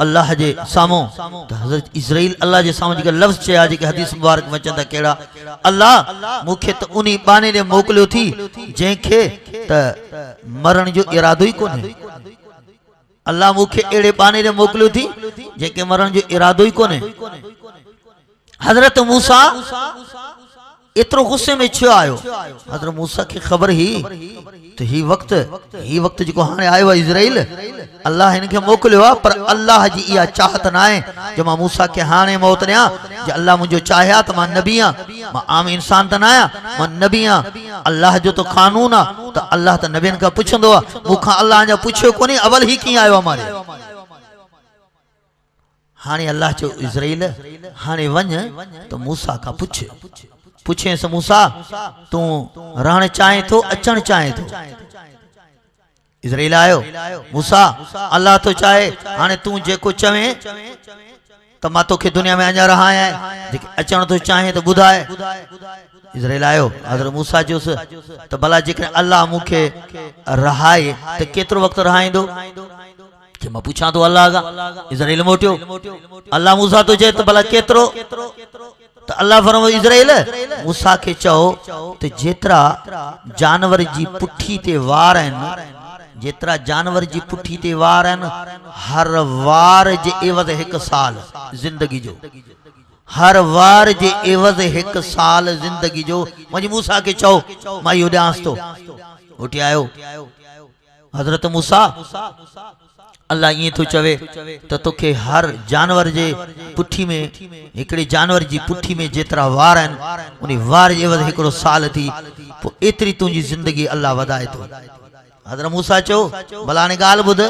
अल्लाह जे सामो तो हजरत इजराइल अल्लाह जे सामो जे लफ्ज चे आज के हदीस मुबारक में चंदा केड़ा अल्लाह मुखे तो उनी बाने ने मोकलियो थी जेके त मरण जो इरादो ही कोने अल्लाह मुखे एड़े बाने ने मोकलियो थी जेके मरण जो इरादो ही कोने हजरत मूसा इतरो गुस्से में छो आयो हजरत मूसा की खबर ही तो ही वक्त जो हाने आयो इजराइल अल्लाह इनके मोकलियो पर अल्लाह जी या चाहत ना है जो मां मूसा के हाने मौत ने जे अल्लाह मुझे चाहया तो मां नबिया मां आम इंसान त ना आया मां नबिया अल्लाह जो तो कानून आ तो अल्लाह तो नबियन का पुछंदो आ मुखा अल्लाह जा पुछो कोनी अवल ही की आयो हमारे हाने अल्लाह जो इजराइल हाने वन तो मूसा का पूछे से मूसा तू रहण चाहे तो अचण चाहे तो इजराइल आयो मूसा अल्लाह तो चाहे हाने तू जेको चवे तो मां तो के दुनिया में अञा रहा है जेके अचण तो चाहे तो बुधाए इजराइल आयो हजरत मूसा जो तो भला जेके अल्लाह मुखे रहाए तो केतरो वक्त रहाइंदो कि मैं पूछा तो अल्लाह का इजराइल मोटियो अल्लाह मूसा तो जे तो भला केतरो तो अल्लाह फरमायो इजराइल मूसा के चओ तो जेतरा जानवर जी पुठी ते वार हैं जेतरा जानवर जी पुठी ते वार हैं हर वार जे एवज एक साल जिंदगी जो हर वार जे एवज़ एक साल जिंदगी जो वञी मूसा के चओ मां इहो ॾियांसि थो। उठी आयो हज़रत मूसा अल्लाह ईअं थो चवे त तोखे हर जानवर जे पुठी में हिकिड़े जानवर जी पुठी में जेतिरा वार आहिनि उन वार जे एवज़ हिकिड़ो साल थी पोइ एतिरी तुंहिंजी ज़िंदगी अल्लाह वधाए थो। हज़रत मूसा चओ भला हाणे ॻाल्हि ॿुध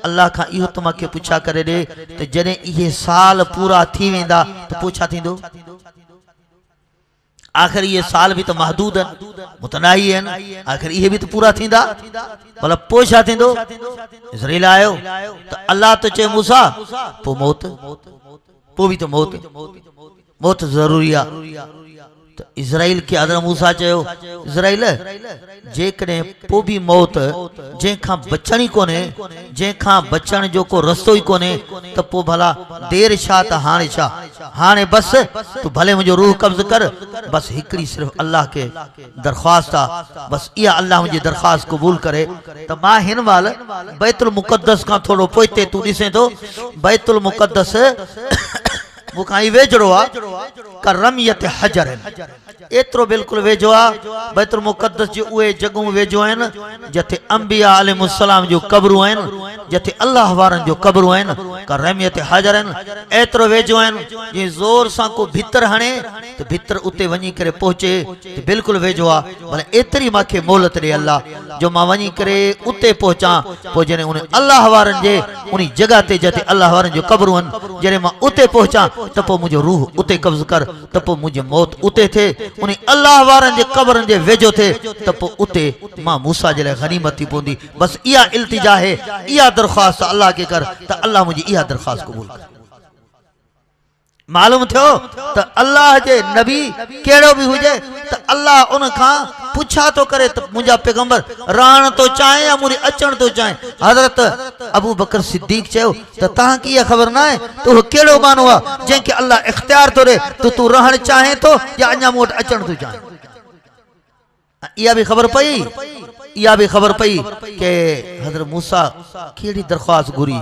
अल्लाह खां इहो त मूंखे पुछा करे ॾे त जॾहिं इहे साल पूरा थी वेंदा त पोइ छा थींदो? आख़िर ये साल भी तो महदूद है मुतनाही है आखिर ये भी तो पूरा थींदा भला पोइ छा थींदो? इज़राइल आयो तो अल्लाह तो चे मूसा पो मौत पो भी तो मौत जरूरी है। तो इज़राइल के हज़रत मूसा चयो इज़राइल जेकॾहिं पोइ भी मौत जंहिंखां बचण ई कोन्हे जंहिंखां बचण जो को रस्तो ई कोन्हे त पोइ भला देर छा त हाणे छा हाणे बस तू भले मुंहिंजो रूह कब्ज़ कर बस हिकिड़ी सिर्फ़ अल्लाह के दरख्वास्त आहे बस इहा अल्लाह मुंहिंजी दरख्वास्त क़बूल करे त मां हिन महिल बैतुल मुक़द्दस खां थोरो पोइते तू ॾिसे थो बैतुल मुक़द्दस मूंखां ई वेझड़ो आहे करमियत हजर एतिरो बिल्कुलु वेझो आहे बैतुल मुक़द्दस जो उहे जॻहूं वेझो आहिनि जिथे अंबिया अलैहिस्सलाम जो क़बरूं आहिनि जिथे अल्लाह वारनि जो क़बरूं आहिनि करमियत हजर आहिनि एतिरो वेझो आहिनि जीअं ज़ोर सां को भितर हणे त भितर उते वञी करे पहुचे त बिल्कुलु वेझो आहे भले एतिरी मूंखे मोहलत ॾे अल्लाह जो मां वञी करे उते पहुचां पोइ जॾहिं उन अल्लाह वारनि जे उन जॻह ते जिथे अल्लाह वारनि जो क़बरूं आहिनि जॾहिं मां उते पहुचां त पोइ मुंहिंजो रूह उते कब्ज़ कर त पोइ मुंहिंजी मौत उते थिए उन अल्लाह वारनि जे क़बरनि जे वेझो थिए त पोइ उते मां मूसा जे लाइ गनीमत थी पवंदी बस इहा इल्तिजा है इहा दरख्वास्त अल्लाह के कर त अल्लाह मुंहिंजी इहा दरख्वास्त क़बूल कर। मालूम थियो त अल्लाह जे नबी कहिड़ो बि हुजे त अल्लाह उन खां पुछा तो करे त मुंहिंजा पैगंबर रहण तो चाहे या मुंहिंजी अचण तो चाहे। हज़रत अबू बकर सिद्दीक़ चयो त तव्हांखे इहा ख़बर न आहे त उहो कहिड़ो माण्हू आहे जंहिंखे अल्लाह इख्तियार थो ॾे त तूं रहण चाहे थो या अञा मूं वटि अचण थो चाहे। इहा बि ख़बर पई के हज़रत मूसा कहिड़ी दरख्वास्त घुरी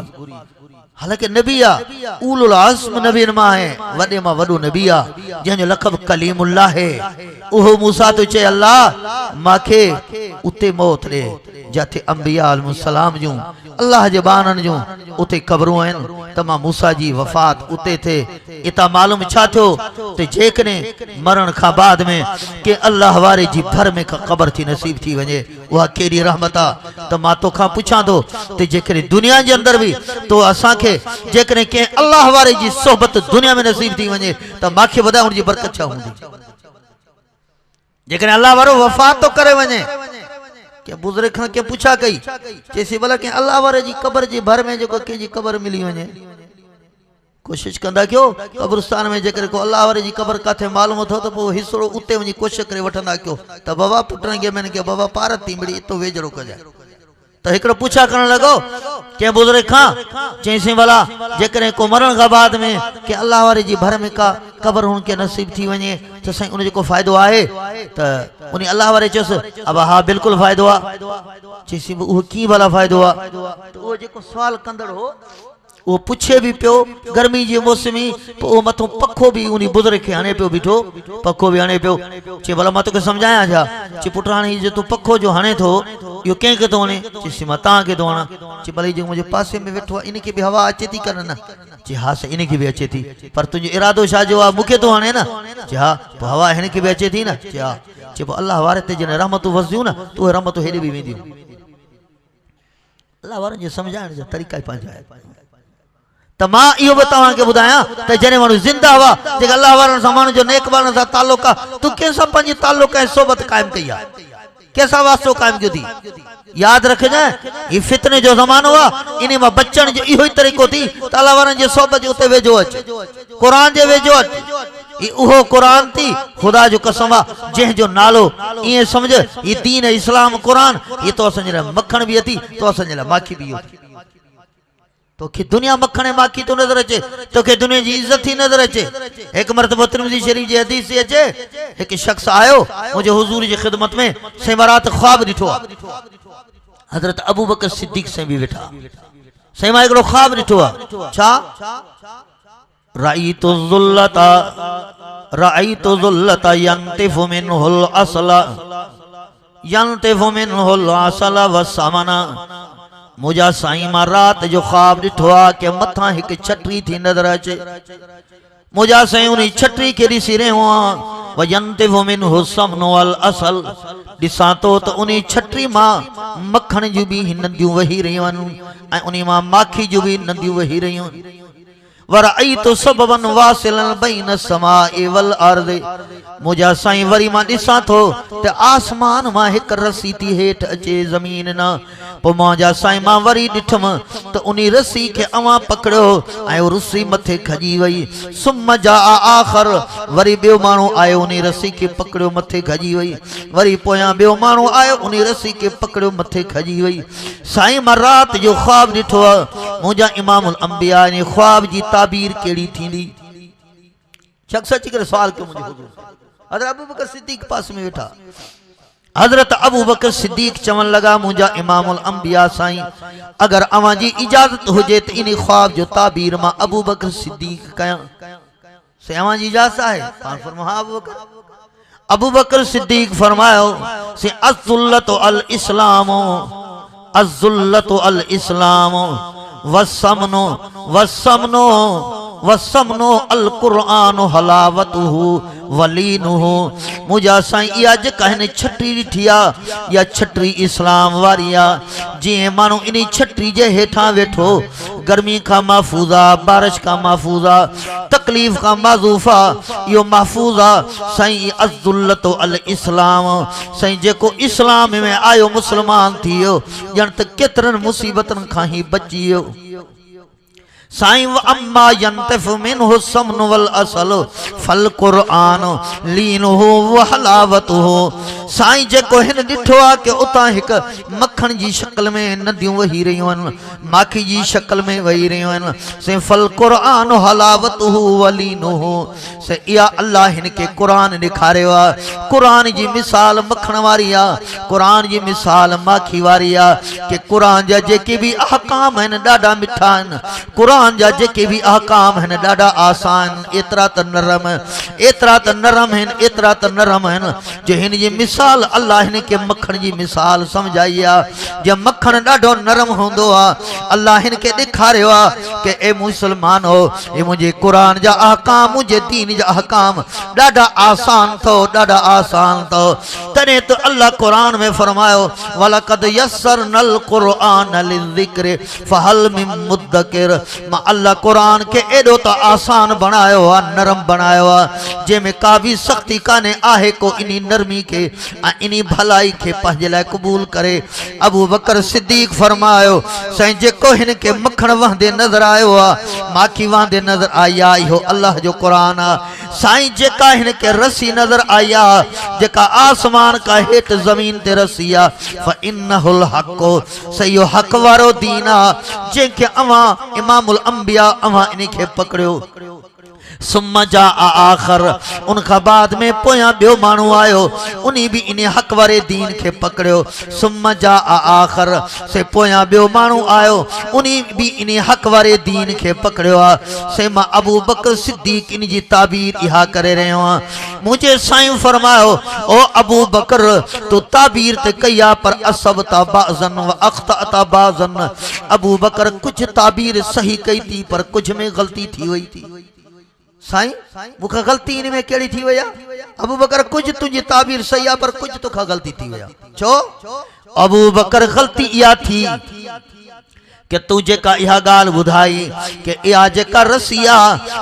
हालांकि नबी आहे उलुल अज़्म नबीन मां आहे वॾे मां वॾो नबी आहे जंहिंजो लक़ब कलीमुल्लाह है उहो मूसा तो चए अल्लाह मूंखे उते मौत ॾे जिथे अंबिया अलैहिस्सलाम जूं अल्लाह जे बाननि जूं उते क़बरूं आहिनि त मां मूसा जी वफ़ात उते थिए। इता मालूम छा थियो त जेकॾहिं मरण खां बाद में के अल्लाह वारे जी भर में का क़बर थी नसीब थी वञे उहा कहिड़ी रहमत आहे त मां तोखां पुछां थो त जेकॾहिं दुनिया जे अंदर बि तो असांखे जेकॾहिं कंहिं अल्लाह वारे जी सोहबत दुनिया में नसीब थी वञे त मूंखे ॿुधाए हुनजी बरकत छा हूंदी जेकॾहिं अल्लाह वारो वफ़ात तो करे वञे के बुजुर्ग खां के पुछा कई चेसी भला के अल्लाह वारे जी क़बर जी भर में जेको कंहिंजी क़बर मिली वञे कोशिश कंदा कयो कब्रिस्तान में जेकर को अल्लाह वारे जी क़बर काथे मालूम थो त पोइ हिसड़ो उते वञी कोशिश करे वठंदा कयो त बाबा पुटनि खे मैंने के बाबा पार थी मिड़ी इतो वेझड़ो कजाए तो हिकिड़ो पुछा करण लॻो कंहिं बुजुर्ग खां चईसीं भला जेकॾहिं को मरण खां बाद में के अल्लाह वारे जी भर में का क़बर हुनखे नसीब थी वञे त साईं उन जेको फ़ाइदो आहे त उन अल्लाह वारे चयोसि अब हा बिल्कुलु फ़ाइदो आहे चईसीं उहो कीअं भला फ़ाइदो आहे त उहो जेको सुवाल कंदड़ हो वो पुछे भी पियो गर्मी जी मौसमी वो मथो पखो भी उन बुजुर्ग के हणे पियो बीठो पखो भी हणे पियो चे भला मां तोखे सम्झायां छा चे पुट हाणे जो तू पखो जो हणे थो इहो कंहिंखे थो हणे चईसी मां तव्हांखे थो हणां चे भले जो मुंहिंजे पासे में वेठो आहे इनखे बि हवा अचे थी कर न चे हा साईं इनखे बि अचे थी पर तुंहिंजो इरादो छा जो आहे मूंखे थो हणे न चे हा पोइ हवा हिनखे बि अचे थी न चे हा चे पोइ अल्लाह वारे ते जॾहिं रहमतूं वसदियूं न त उहे रहमतूं हेॾे बि वेंदियूं अल्लाह वारनि जे सम्झाइण जा तरीक़ा ई पंहिंजा आहे त मां इहो बि तव्हांखे ॿुधायां त जॾहिं माण्हू ज़िंदा हुआ जेका अल्लाह वारनि सां माण्हू जो नेक वारनि सां ताल्लुक आहे तूं कंहिंसां पंहिंजी ताल्लुक ऐं सोबत क़ाइमु कई आहे कंहिंसां वास्तो क़ाइमु कयो थी यादि रखजांइ हीउ फितने जो ज़मानो आहे इन मां बचण जो इहो ई तरीक़ो थी त अल्लाह वारनि जे सोबत जे उते वेझो अचे क़ुर जे वेझो अचे उहो क़ुर थी ख़ुदा जो कसम आहे जंहिंजो नालो ईअं सम्झ हीउ दीन इस्लाम क़ुर हीउ तो असांजे लाइ मखण बि अथई तो असांजे लाइ माखी बि इहो तोखे दुनिया मखण माखी तो नजर अचे तोखे दुनिया जी इज्जत थी नजर अचे। एक मरतबा तिरमिज़ी शरीफ जी हदीस से अचे एक शख्स आयो मुझे हुजूर जी खिदमत में से रात ख्वाब ॾिठो हजरत अबू बकर सिद्दीक़ से भी वेठा से मां हिकिड़ो ख्वाब ॾिठो आहे छा राईतु ज़ुल्लता यंतिफु मिनहुल असला यंतिफु मिनहुल असला वसमना। मुझा साईं मां रात जो ख्वाब ॾिठो आ के मथा हिक छटरी थी नजर अचे। मुझा साईं उन छटरी के ॾिसी रहियो आ वयंतिफु मिनहु समनु वल असल। ॾिसां तो त उन छटरी मां मखण जूं भी नंदियूं वही रहियूं आहिनि ऐं उन मां माखी जूं भी नंदियूं वही रहियूं आहिनि। वरअयतु सबबन वासिलन बैन समाए वल अर्द। मुझा साईं वरी मां ॾिसां थो त आसमान मां हिक रस्सी थी हेठि अचे ज़मीन न। पोइ मुंहिंजा साईं मां वरी ॾिठमि त उन रस्सी खे अवां पकड़ियो ऐं रस्सी मथे खजी वई। सुम जा आख़िर वरी ॿियो माण्हू आयो उन रस्सी खे पकड़ियो मथे खजी वई। वरी पोयां ॿियो माण्हू आयो उन रस्सी खे पकड़ियो मथे खजी वई। साईं मां रात जो ख्वाब ॾिठो आहे। मुंहिंजा इमामुल अंबिया ने ख्वाब जी ताबीर केड़ी थींदी। शख्स अची करे सवाल कयो मुंहिंजे हुजूर। हज़रत अबू बकर सिद्दीक़ पास में वेठा। हज़रत अबू बकर सिद्दीक़ चवण लगा मुंहिंजा इमामुल अंबिया साईं अगर अवां जी इजाजत हुजे त इन ख्वाब जो ताबीर मां अबू बकर सिद्दीक़ कयां। से अवां जी इजाजत आहे? पाण फरमायो हां अबू बकर। अबू बकर सिद्दीक़ फरमायो से अज़्ज़ुल्लतु अल इस्लामो अज़्ज़ुल्लतु अल इस्लामो वसमनो वसमनो वसमनो अल कुरान हलावतुहु वलीनुहु। मुझा साईं इहा जेका हिन छटरी ॾिठी आहे इहा छटरी इस्लाम वारी आहे। जीअं माण्हू इन छटरी जे हेठां वेठो गर्मी खां महफूज़ आहे, बारिश खां महफूज़ आहे, तकलीफ़ खां माज़ूफ़ आहे, इहो महफूज़ आहे। साईं अज़्ज़ुल्लतु अल इस्लाम साईं जेको इस्लाम में आयो मुस्लमान थी वियो ॼण त केतिरनि मुसीबतनि खां ई बची वियो। साईं व अम्मा यंतिफु मिनहु समनु वल असल फल कुरान लीनुहु व हलावतुहु। साईं जेको हिन ॾिठो आहे कि उतां हिक मखण जी शक्ल में नदियूं वही रहियूं आहिनि, माखी जी शक्ल में वही रहियूं आहिनि। से फल कुरान हलावतुहु व लीनुहु। से इहा अल्लाह हिन खे क़ुरान ॾेखारियो आहे। क़ुरान जी मिसाल मखण वारी आहे, क़ुरान जी मिसाल माखी वारी आहे कि क़ुरान जा जेके भी अहकाम आहिनि ॾाढा मिठा आहिनि। क़ुरान जा जेके भी अहकाम आहिनि ॾाढा आसान, एतिरा त नरम एतिरा त नरम आहिनि, एतिरा त नरम आहिनि जो हिन जी मिसाल अल्लाह हिन खे मखण जी मिसाल समझाई आहे। जे मखण ॾाढो नरम हूंदो आहे अल्लाह हिन खे ॾेखारियो आहे कि ए मुसलमान हो ए मुंहिंजे क़ुरान जा अहकाम मुंहिंजे दीन जा अहकाम ॾाढा आसान अथव, ॾाढा आसान अथव। तॾहिं त अल्लाह क़ुरान में फरमायो वलक़द यस्सरनल क़ुरआन लिज़िक्र फहल मिन मुद्दकिर। मां अल्लाह क़ुरान के एडो त आसान बनायो आहे, नरम बनायो आहे, जंहिंमें का भी सख्ती काने आहे को इनी नरमी के इनी भलाई के पंहिंजे लाइ क़बूल करे। अबू बकर सिद्दीक़ फरमायो साईं जेको हिन के मखण वहंदे नज़र आयो आहे, माखी वहंदे नज़र आई आहे, इहो अल्लाह जो क़ुरान आहे। साईं जेका हिन के रस्सी नज़र आई आहे, जेका आसमान का हेठ ज़मीन ते रस्सी आहे, फ़इन्नहुल हक़्क़ु सही हक़ वारो दीन आहे जंहिंखे अवां इमामुल अंबिया अवां इन खे पकड़ियो। सुम्मा जा आखिर उनका बाद में पोयां ॿियो माण्हू आयो उन्हीं भी इन हक वारे दीन के पकड़ियो। सुम्मा जा आखिर से पोयां ॿियो माण्हू आयो उन्हीं भी इन हक वारे दीन के पकड़ियो आ। से मां अबू बकर सिद्दीक इन जी ताबीर इहा करे रहियो आ। मुझे साईं फरमायो ओ अबू बकर तो ताबीर ते कया पर असबता बाज़न व अख्ता बाज़न। अबू बकर कुछ ताबीर सही कई थी पर कुछ में गलती थी वही थी। साईं मुखा गलती इन में केड़ी थी वया? अबू बकर कुछ तुझी ताबीर सही आ पर कुछ तो खा गलती थी वया। छो? अबू बकर गलती इया थी कि तू जेका इहा गाल बुधाई कि इहा जेका रसिया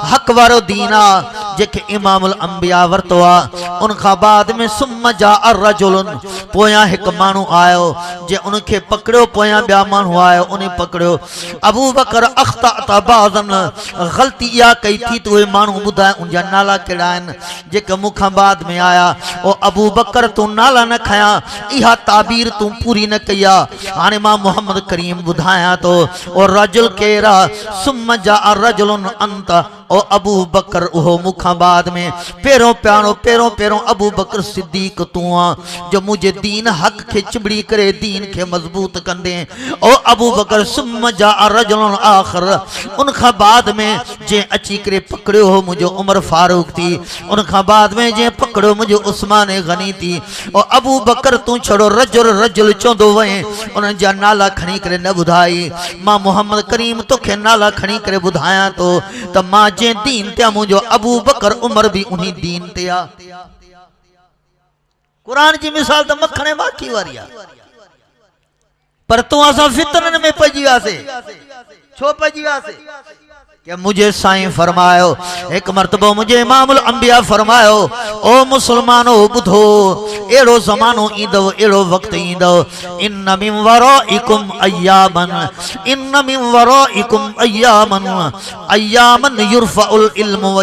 हक वारो दीन आ जेके इमामुल अंबिया वरतो आ। उनका बाद में सुम्म जा अर्रजुलन पोया एक मानू आयो जे उनके पकड़ो, पोया ब्या मानू आयो उन्हें पकड़ो। अबू बकर अख्ता बाज़न गलती या कई थी तो वे मानू बुधाए उनजा नाला केड़ा आहिनि जेके मुखा बाद में आया। ओ अबू बकर तू नाला न खया, इहा ताबीर तू पूरी न कया। हाने मां मोहम्मद करीम बुधाया तो और रजुल केरा सुम्म जा रजुलन अंत ओ अबू बकर उहो मुखा बाद में पेरों पेरों अबू बकर सिद्दीक तू जो मुझे दीन हक के चिबड़ी करे दीन के मजबूत कंदे ओ अबू बकर सुम्मा जा रजुलन आखिर उनका बाद में जे अची करे पकड़ो हो मुझे उमर फारूक थी उनका बाद में जे पकड़ो मुझे उस्मान गनी थी ओ अबू बकर तू छड़ो रजुल चोंदो वे उन जा नाला खणी करे न बुधाई मां मोहम्मद करीम तो के नाला खणी करे बुधाया तो त मां जे दीन ते मुझो अबू बकर उमर भी उन्हीं दीन ते आ कुरान जी मिसाल तो मखणे बाकी वारी आ पर तू असा फितरन में पजी वासे छो पजी वासे कि मुझे साईं फरमायो एक मर्तबो मुझे इमामुल अंबिया फरमायो ओ मुसलमानो बुधो एड़ो जमानो ईंदो एड़ो वक्त ईंदो इन मिन वराइकुम अय्यामन अय्यामन युरफउल इल्म व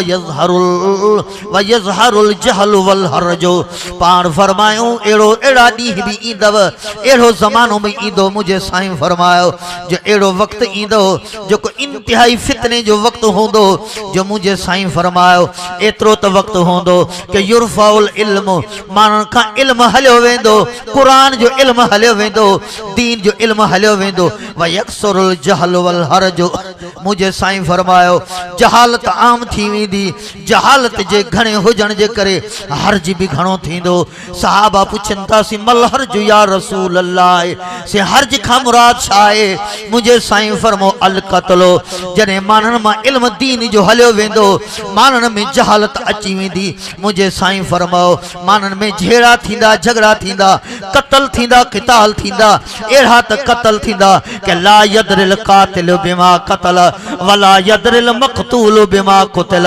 यज़हरुल जहल वल हरजो पाण फरमायो एड़ो एड़ा दी भी ईंदव एड़ो जमानो में ईंदो मुझे साईं फरमायो जो एड़ो वक्त ईंदो जो को इंतहाई फितने जो वक्त होंदो जो मुझे साईं फरमायो एतरो तो वक्त होंदो कि युरफाउल इल्म मानन का इल्म हलियो वेंदो कुरान जो इल्म हलियो वेंदो दीन जो इल्म हलियो वेंदो व यक्सरुल जहल वल हरज मुझे साईं फरमायो जहालत आम थी वेंदी जहालत जे घणे हुजण जे करे हर्ज भी घणो थींदो सहाबा पुछन था सी मल हर्ज या रसूल अल्लाह से हर्ज का मुराद छाए मुझे साईं फरमो अल कत्लो जने मानन मा इल्म दीन जो हलियो वेंदो मानन में जहालत अची वेंदी मुझे साईं फरमाओ मानन में झेड़ा थींदा झगड़ा थींदा कत्ल थींदा क़िताल थींदा एड़ा त कत्ल थींदा कि ला यदरिल कातिल बिमा कतल वला यदरिल मक़तूल बिमा कुतिल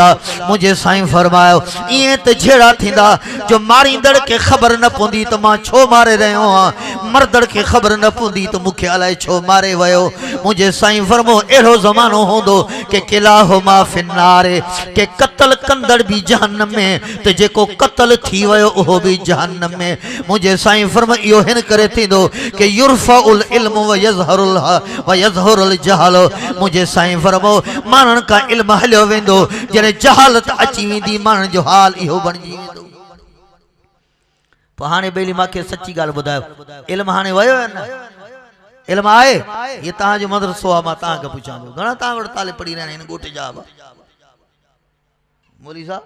मुझे साईं फरमायो ये त झेड़ा थींदा जो मारींदड़ के खबर न पवंदी त मां छो मारे रहियो हां मर्दड़ के खबर न पवंदी त मूंखे अलाए छो मारे वयो मुझे साईं फरमो एड़ो ज़मानो होंदो के किलाहुमा फिन्नारे के कत्ल कंदड़ भी जहन्नम में ते जेको कत्ल थी वयो ओहो भी जहन्नम में मुझे साईं फरमा इहो हिन करे थींदो के युरफउल इल्म व यज़हरुल जहल मुझे साईं फरमो मानन का इल्म हलियो वेंदो जने जहालत अची वेंदी मानन जो हाल इहो बणजी वेंदो हाणे बेली मांखे सच्ची ॻाल्हि ॿुधायो इल्म हाणे वयो आहे न इल्म आए ये ता जो मदरसो आ मा ता के पूछां घणा ता वट ताले पड़ी रहने इन गोटे जा मौलवी साहब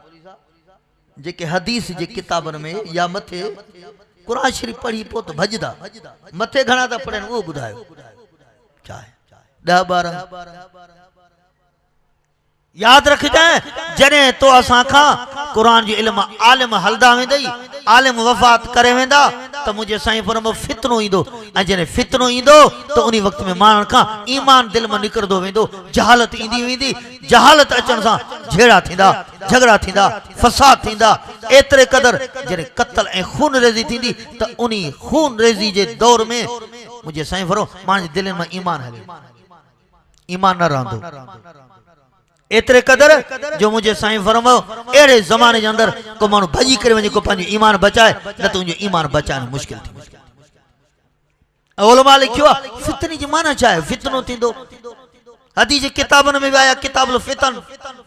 जेके हदीस जे किताबन में या मथे कुरान शरीफ पढ़ी पो तो भजदा मथे घणा ता पढ़न वो बुधायो चाहे 10 12 याद रख जाए जने तो असा खा कुरान जो इल्म आलिम हलदा वेंदई आलिम वफात करे वेंदा तो मुझे साईं फरमो फितनो ईंदो आ जने फितनो ईंदो तो उनी वक्त में मानन का ईमान दिल में निकरदो वेंदो जहालत ईंदी वेंदी जहालत अचण सा झेड़ा थींदा झगड़ा थींदा फसाद थींदा एतरे कदर जने कत्ल ए खून रेज़ी थींदी तो उनी खून रेज़ी जे दौर में मुझे साईं फरमो मान दिल में ईमान हले ईमान न रहंदो एतरे कदर जो मुझे साईं फरमायो एड़े जमाने के अंदर को मानू भजी करे वने को पांजो ईमान बचाए न तो ईमान बचाने मुश्किल थी उलमा लिखियो फितनी जी माना चाहे फितनो थींदो हदीस जी किताबन में भी आया किताबुल फितन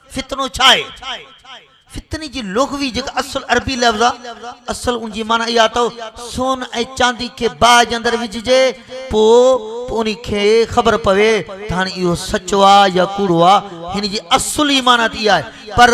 फितनो छाए फितनी जी लोगवी जे असल अरबी लफ्ज़ असल उनजी माना या तो सोन ए चांदी के बाज अंदर विझजे पो उनी के खबर पवे थाने यो सचो आ या कूड़ो आ हिन जी असली माना थी है पर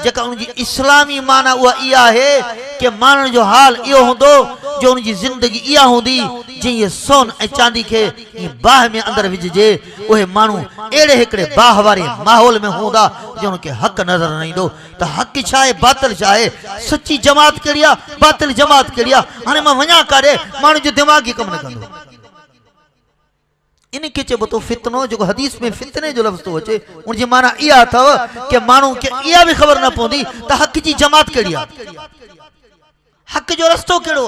जेका उनजी इस्लामी माना वो इया है कि मानन जो हाल इयो होंदो जो उनजी जिंदगी इया होंदी जे ये सोन ए चांदी के ये बाह में अंदर विझजे ओहे मानू एड़े एकड़े बाह वारे माहौल में होंदा जो उनके हक नजर नहीं दो तो हक चाहे बातिल चाहे सच्ची जमात केड़िया बातिल जमात केड़िया हाने मां वणा करे मानू जो दिमाग ही कम न कंदो इन के चबो तो फितनो जो हदीस में फितने जो लफ्ज तो अचे उन जी माना इया थव के मानू के इया भी खबर न पोंदी त हक जी जमात केड़िया हक जो रस्तो केड़ो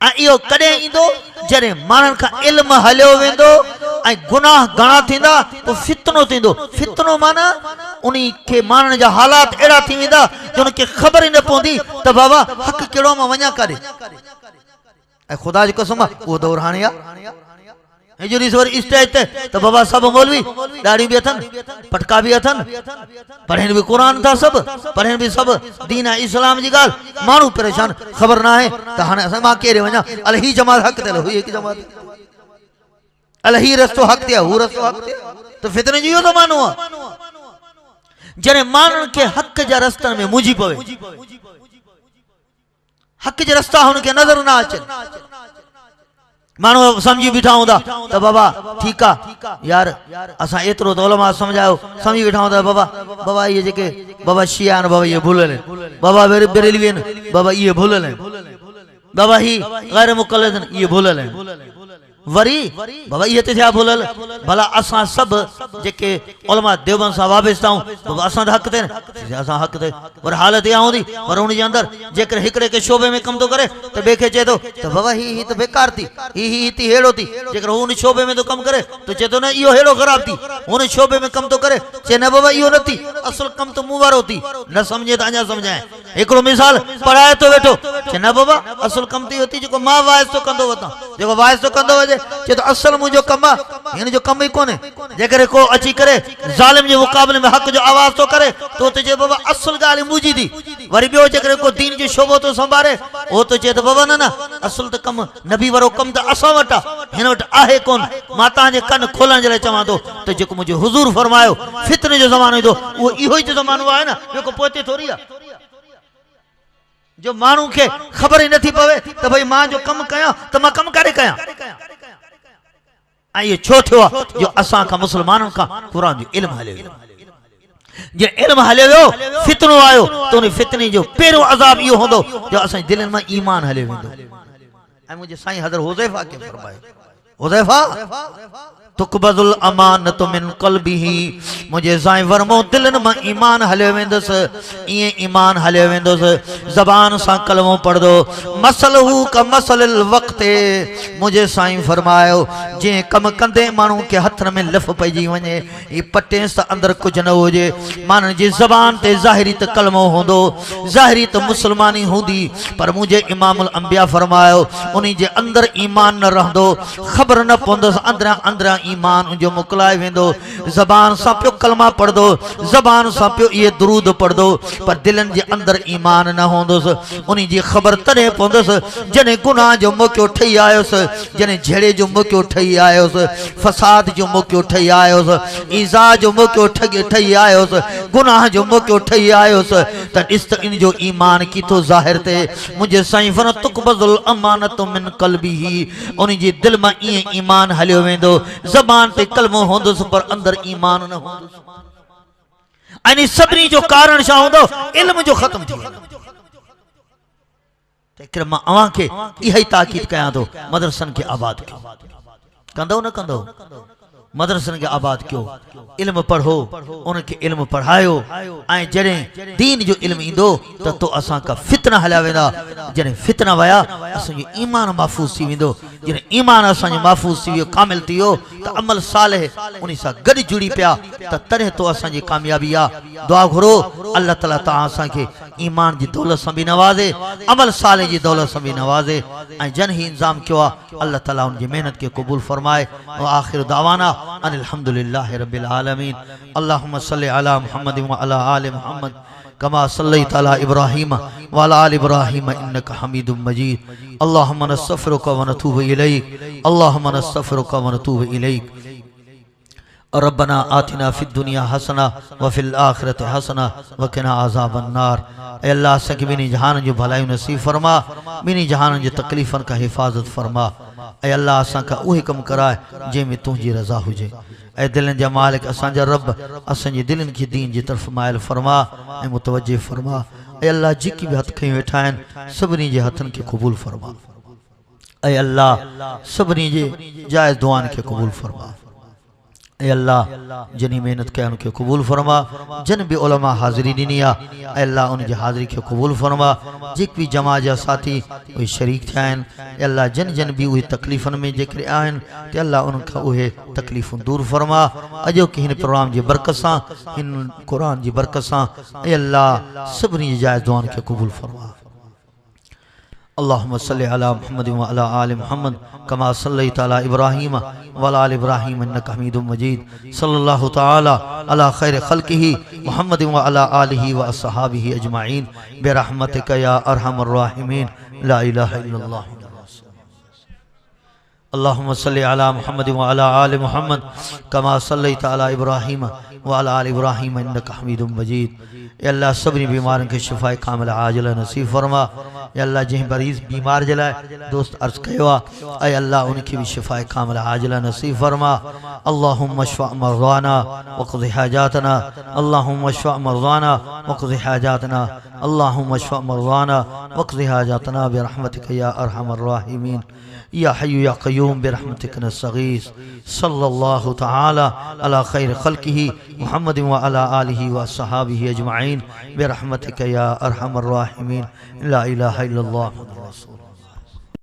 आ इयो कदे इंदो जरे मानन का इल्म हलियो वेंदो आई गुनाह गणा थींदा तो फितनो थींदो फितनो माना उनी के मानन जा हालात एड़ा थी वेंदा जो उनके खबर ही न पोंदी त बाबा हक केड़ो मा वणा करे ए खुदा जी कसम वो दौर हाने जो ईश्वर स्टेज ते तो बाबा सब मौलवी दाढ़ी भी अथन पटका भी अथन पढ़न भी कुरान था सब पढ़न भी सब दीन है इस्लाम जी गाल मानू परेशान खबर ना है तो हाने अस मां केरे वना अल ही जमात हक ते हुई एक जमात अल ही रस्तो हक ते हु रस्तो हक ते तो फितने जी तो मानो जने मानन के हक जा रस्तन में मुंझी पवे हक जे रस्ता हुनके नजर ना अचन मानो समझी बिठा हूंदा तो बाबा ठीक आ यार असा एतरो तो उलमा समझायो समझी बिठा हूंदा बाबा बाबा ये जेके बाबा शिया बाबा ये भूलल बाबा बेरेलवी बाबा ये भूलल बाबा ही गैर मुकल्लद ये भूलल वरी बाबा ये ते थिया भूलल भला असा सब जेके उलमा देवबंद सा वाबस्ता बाबा असा हक ते असा हक ते पर हालत या होंदी पर उन जे अंदर जेकर हिकड़े के शोबे में कम तो करे तो बेखे चे तो बाबा ही तो बेकार थी ही थी हेड़ो थी जेकर उन शोबे में तो कम करे तो चे तो ना यो हेड़ो खराब थी उन शोबे में कम तो करे चे ना बाबा यो नथी असल कम तो मुंह वारो थी न समझे त अजा समझाए एकड़ो मिसाल पढ़ाए तो वेठो चे ना बाबा असल कम थी होती जो मां वाइस तो कंदो वता जो वाइस तो कंदो वजे चे तो असल मुझो कमा इन जो कम ही कोने जेकर को अची करे जालिम जे मुकाबले में हक जो आवाज तो करे तो ते जे बाबा असल गाली मुजी दी वरी बियो जेकर को दीन जो शोभो तो संभारे ओ तो चे तो बाबा ना ना असल तो कम नबी वरो कम तो असा वटा हिन वट आहे कोन माता जे कन खोलन जे चवा तो जेको मुझे हुजूर फरमायो फितने जो जमानो दो वो इहो ही जो जमानो है ना जेको पोते थोड़ी आ जो मानू के खबर ही नथी पवे तो भाई मां जो कम कया तो मैं कम करे कया ये छो थियो जो असा का मुसलमानों का कुरान जो इल्म हले जे इल्म हले फितनो आयो तो उन फितने जो पेरो अजाब यो होंदो जो असा दिलन में ईमान हले वेंदो ऐ मुझे साईं हज़रत हुज़ैफा के फरमाए हुज़ैफा तुकबजुल अमानत मिन क़ल्बिही मुझे साईं फरमो दिलन में ईमान हले वेंदस ये ईमान हले वेंदस ज़बान सा कलमो पढ़ दो मसलहू का मसलिल वक्त मुझे साईं फरमायो जे कम कंदे मानू के हथन में लफ पईजी वने ये पटे स अंदर कुछ न होजे मान जी ज़बान ते ज़ाहिरी त कलमो होंदो ज़ाहिरी त मुसलमानी होंदी पर मुझे इमामुल अंबिया फरमायो उनी जे अंदर ईमान न रहंदो खबर न पवंदस अंदरा अंदरा ईमान जो मोकलाए वेंदो ज़बान सा पियो कलमा पढ़ दो ज़बान सा पियो ये दुरूद पढ़ दो पर दिलन जे अंदर ईमान न होंदस उनी जी खबर तने पवंदस जने गुनाह जो मोकियो ठई आयोस जने झेड़े जो मोकियो ठई आयोस फसाद जो मोकियो ठई आयोस ईज़ा जो मोकियो ठई आयोस गुनाह जो मोकियो ठई आयोस त इस इन जो ईमान कीतो ज़ाहिर ते मुझे साईं फन तुकबजुल अमानत मिन क़ल्बिही उनी जी दिल में ये ईमान हलियो वेंदो ज़बान ते कलमो होंदस पर अंदर ईमान न होंदस यानी सभनी जो कारण छा होंदो इल्म जो खत्म थी ते मां अवां के इहा ई ताकीद कयां थो मदरसन के आबाद कयो कंदो न कंदो मदरसन के आबाद क्यों इल्म पढ़ो उनके इल्म पढ़ायो ऐं जॾहिं दीन जो इल्म इंदो तो असां का फितना हलिया वेंदा जॾहिं फितना वया असांजो ईमान महफूज़ थी वेंदो जॾहिं ईमान असांजो महफूज़ थी वियो कामिल थी वियो त अमल सालेह उन सां गॾु जुड़ी पिया त तॾहिं तो असांजी कामयाबी आहे दुआ घुरो अल्लाह ताला तव्हां असांखे ईमान जी दौलत सां बि नवाज़े अमल सालेह जी दौलत सां बि नवाज़े ऐं जन ही इंतज़ाम कयो आहे अल्लाह ताला उनजी मेहनत खे क़बूल फरमाए व आख़िर दावाना अनिल हम्दुलिल्लाहि रब्बिल आलमीन अल्लाहुम्मा सल्लि अला मुहम्मद व अला आलि मुहम्मद कमा सल्लैत अला इब्राहीम व अला आलि इब्राहीम इन्नका हमीदुम मजीद अल्लाहुम्मा नस्तग़फिरुका व नतूबु इलैक अल्लाहुम्मा नस्तग़फिरुका व नतूबु इलैक रब्बना आतिना फिद दुनिया हसना व फिल आखिरति हसना व क़िना अज़ाबन नार ऐ अल्लाह असांखे ॿिन्ही जहान जो भलाई नसीब फरमा ॿिन्ही जहान जी तकलीफ़न का हिफ़ाज़त फरमा ऐ अल्लाह असां खां उहे कम कराए जंहिंमें तुंहिंजी रज़ा हुजे ऐ दिलनि जा मालिक असांजा रब असांजी दिलनि खे दीन जी तरफ़ माइल फरमा ऐं मुतवज्जे फरमा ऐ अल्लाह जेकी बि हथ खयूं वेठा आहिनि सभिनी जे हथनि खे क़बूल फरमा ऐ अल्लाह सभिनी जे जाइज़ दुआनि खे क़बूल फरमा ऐ अल्लाह जनी मेहनत कया उनके कबूल फरमा जन भी उलमा हाज़िरी ॾिनी आहे ऐ अल्लाह उनजी हाज़िरी खे क़बूल फरमा जेके भी जमा जा साथी उहे शरीक थिया आहिनि ऐ अल्लाह जन जन भी उहे तकलीफ़ुनि में जेके आहिनि ते अल्लाह उन्हनि खां उहे तकलीफ़ूं दूर फरमा अॼोके हिन प्रोग्राम जी बरकत सां हिन क़ुरान जी बरकत सां ऐ अल्लाह सभिनी जी जाइज़ दुआनि खे क़बूल फरमा अल्लाहुम्मा सल्लि अला मुहम्मद व अला आलि मुहम्मद कमा सल्लैता अला इब्राहीम व अला आलि इब्राहीम इन्नका हमीदुम मजीद सल्लल्लाहु तआला अला खैर खल्किही मुहम्मद व अला आलिही व अस्हाबिही अजमाइन बिरहमतिका या अरहमर राहिमीन ला इलाहा इल्लल्लाह। अल्लाहुम्मा सल्लि अला मुहम्मद व अला आलि मुहम्मद कमा सल्लैता अला इब्राहीम व अला आलि इब्राहीम इन्नका हमीदुम मजीद। या अल्लाह सभी बीमारों के शिफाए कामिल आजिला नसीब फरमा। या अल्लाह जिन मरीज बीमार जलाए दोस्त अर्ज कयो ऐ अल्लाह उनकी भी शिफाए कामिल आजिला नसीब फरमा। अल्लाहुम्मा शफ़ा मरज़ाना वक़ज़ि हाजातना अल्लाहुम्मा शफ़ा मरज़ाना वक़ज़ि हाजातना अल्लाहुम्मा शफ़ा मरज़ाना वक़ज़ि हाजातना बिरहमतिका या अरहमर राहिमीन या हय्यु या क़य्यूम बिरहमतिका नस्तगीस सल्लल्लाहु तआला अला खैर खल्किही मुहम्मद व अला आलिही व अस्हाबिही अजमाइन बिरहमतिका या अरहमर राहिमीन ला इलाहा इल्लल्लाह मुहम्मदुर रसूलुल्लाह।